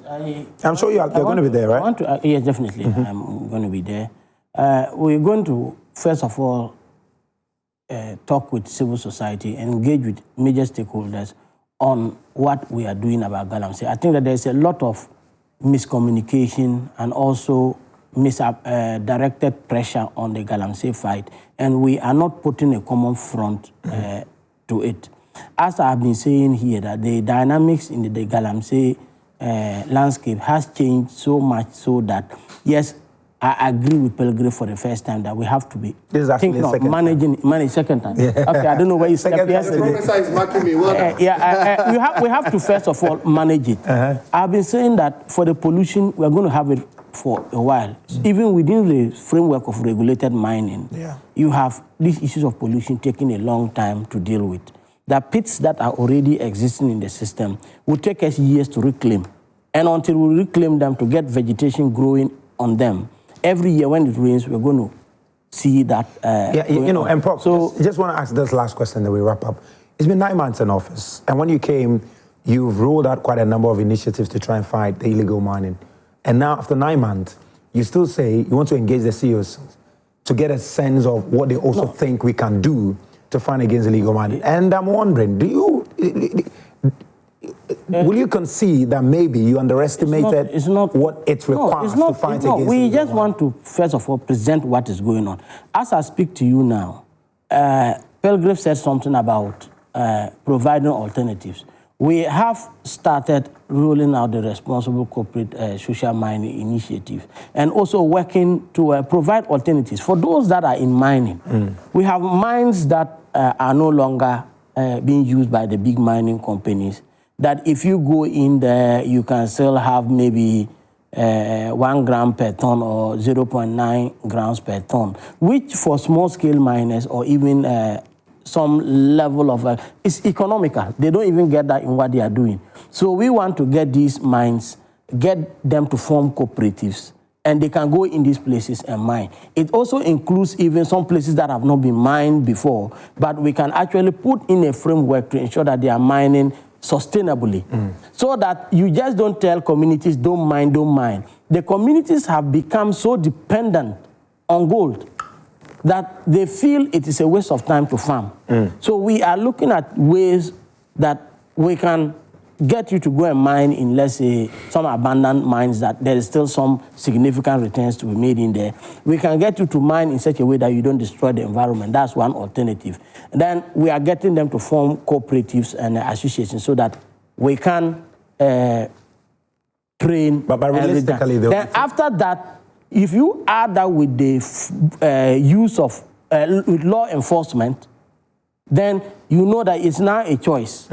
I'm sure you're going to be there, right? Yes, definitely. I'm going to be there. We're going to, first of all, talk with civil society and engage with major stakeholders on what we are doing about Galamsey. I think that there's a lot of miscommunication and also misdirected pressure on the Galamsey fight, and we are not putting a common front to it. As I have been saying here, that the dynamics in the Galamsey landscape has changed so much so that, yes, I agree with Pellegrini for the first time that we have to be thinking of manage second time. Yeah. Okay, I don't know where you stepped yesterday. Professor is marking me. We have to first of all manage it. I've been saying that for the pollution, we're going to have it for a while. Even within the framework of regulated mining, you have these issues of pollution taking a long time to deal with. The pits that are already existing in the system will take us years to reclaim. And until we reclaim them to get vegetation growing on them, every year when it rains, we're going to see that. You know, and Prof, so just want to ask this last question that we wrap up. It's been 9 months in office, and when you came, you've rolled out quite a number of initiatives to try and fight the illegal mining. And now, after 9 months, you still say you want to engage the CEOs to get a sense of what they also think we can do to fight against illegal mining. And I'm wondering, will you concede that maybe you underestimated what it requires to fight against? We just want to, first of all, present what is going on. As I speak to you now, Pellegrini said something about providing alternatives. We have started rolling out the responsible corporate social mining initiative and also working to provide alternatives for those that are in mining. We have mines that are no longer being used by the big mining companies, that if you go in there, you can still have maybe 1 gram per ton or 0.9 grams per ton, which for small-scale miners or even some level of, it's economical. They don't even get that in what they are doing. So we want to get these mines, get them to form cooperatives, and they can go in these places and mine. It also includes even some places that have not been mined before, but we can actually put in a framework to ensure that they are mining sustainably, so that you just don't tell communities, don't mine. The communities have become so dependent on gold that they feel it is a waste of time to farm. So we are looking at ways that we can get you to go and mine in, let's say, some abandoned mines that there is still some significant returns to be made in there. We can get you to mine in such a way that you don't destroy the environment. That's one alternative. And then we are getting them to form cooperatives and associations so that we can train. But realistically, though, then after that, if you add that with the use of with law enforcement, then you know that it's now a choice.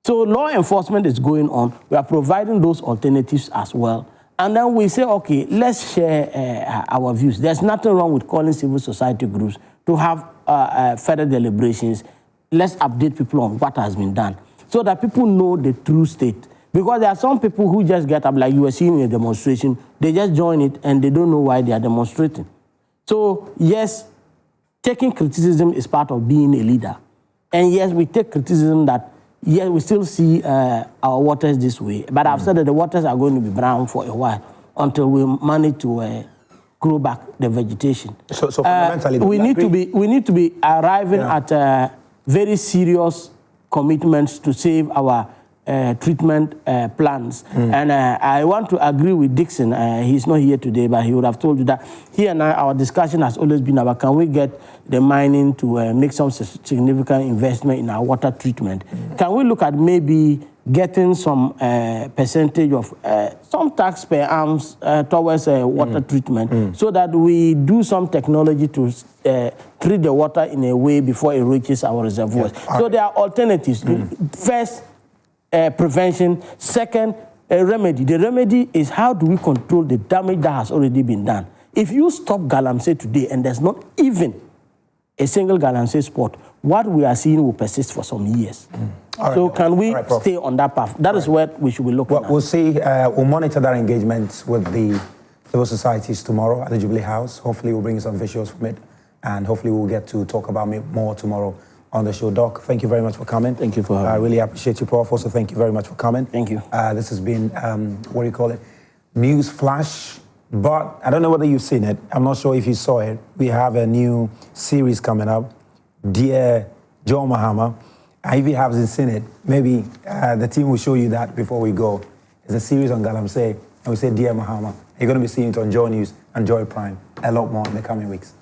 So law enforcement is going on. We are providing those alternatives as well. And then we say, okay, let's share our views. There's nothing wrong with calling civil society groups to have further deliberations. Let's update people on what has been done so that people know the true state. Because there are some people who just get up, like you were seeing in a demonstration, they just join it and they don't know why they are demonstrating. So yes, taking criticism is part of being a leader. And yes, we take criticism that, yes, we still see our waters this way. But I've said that the waters are going to be brown for a while until we manage to grow back the vegetation. So fundamentally, we need to be arriving at very serious commitments to save our treatment plans. And I want to agree with Dixon. He's not here today, but he would have told you that he and I, our discussion has always been about, can we get the mining to make some significant investment in our water treatment? Can we look at maybe getting some percentage of some tax per arms towards water treatment so that we do some technology to treat the water in a way before it reaches our reservoirs? So there are alternatives. First, prevention. Second, a remedy. The remedy is how do we control the damage that has already been done? If you stop galamsey today and there's not even a single galamsey spot, what we are seeing will persist for some years. So can we stay on that path? That is what we should be looking at. We'll see. We'll monitor that engagement with the civil societies tomorrow at the Jubilee House. Hopefully we'll bring some visuals from it, and hopefully we'll get to talk about more tomorrow on the show. Doc, thank you very much for coming. Thank you for having me. I really appreciate you, Prof. Also, thank you very much for coming. Thank you. This has been, what do you call it? News flash. But I don't know whether you've seen it. I'm not sure if you saw it. We have a new series coming up, Dear Joe Mahama. If you haven't seen it, maybe the team will show you that before we go. It's a series on Galamsey, and we say Dear Mahama. You're going to be seeing it on Joy News and Joy Prime a lot more in the coming weeks.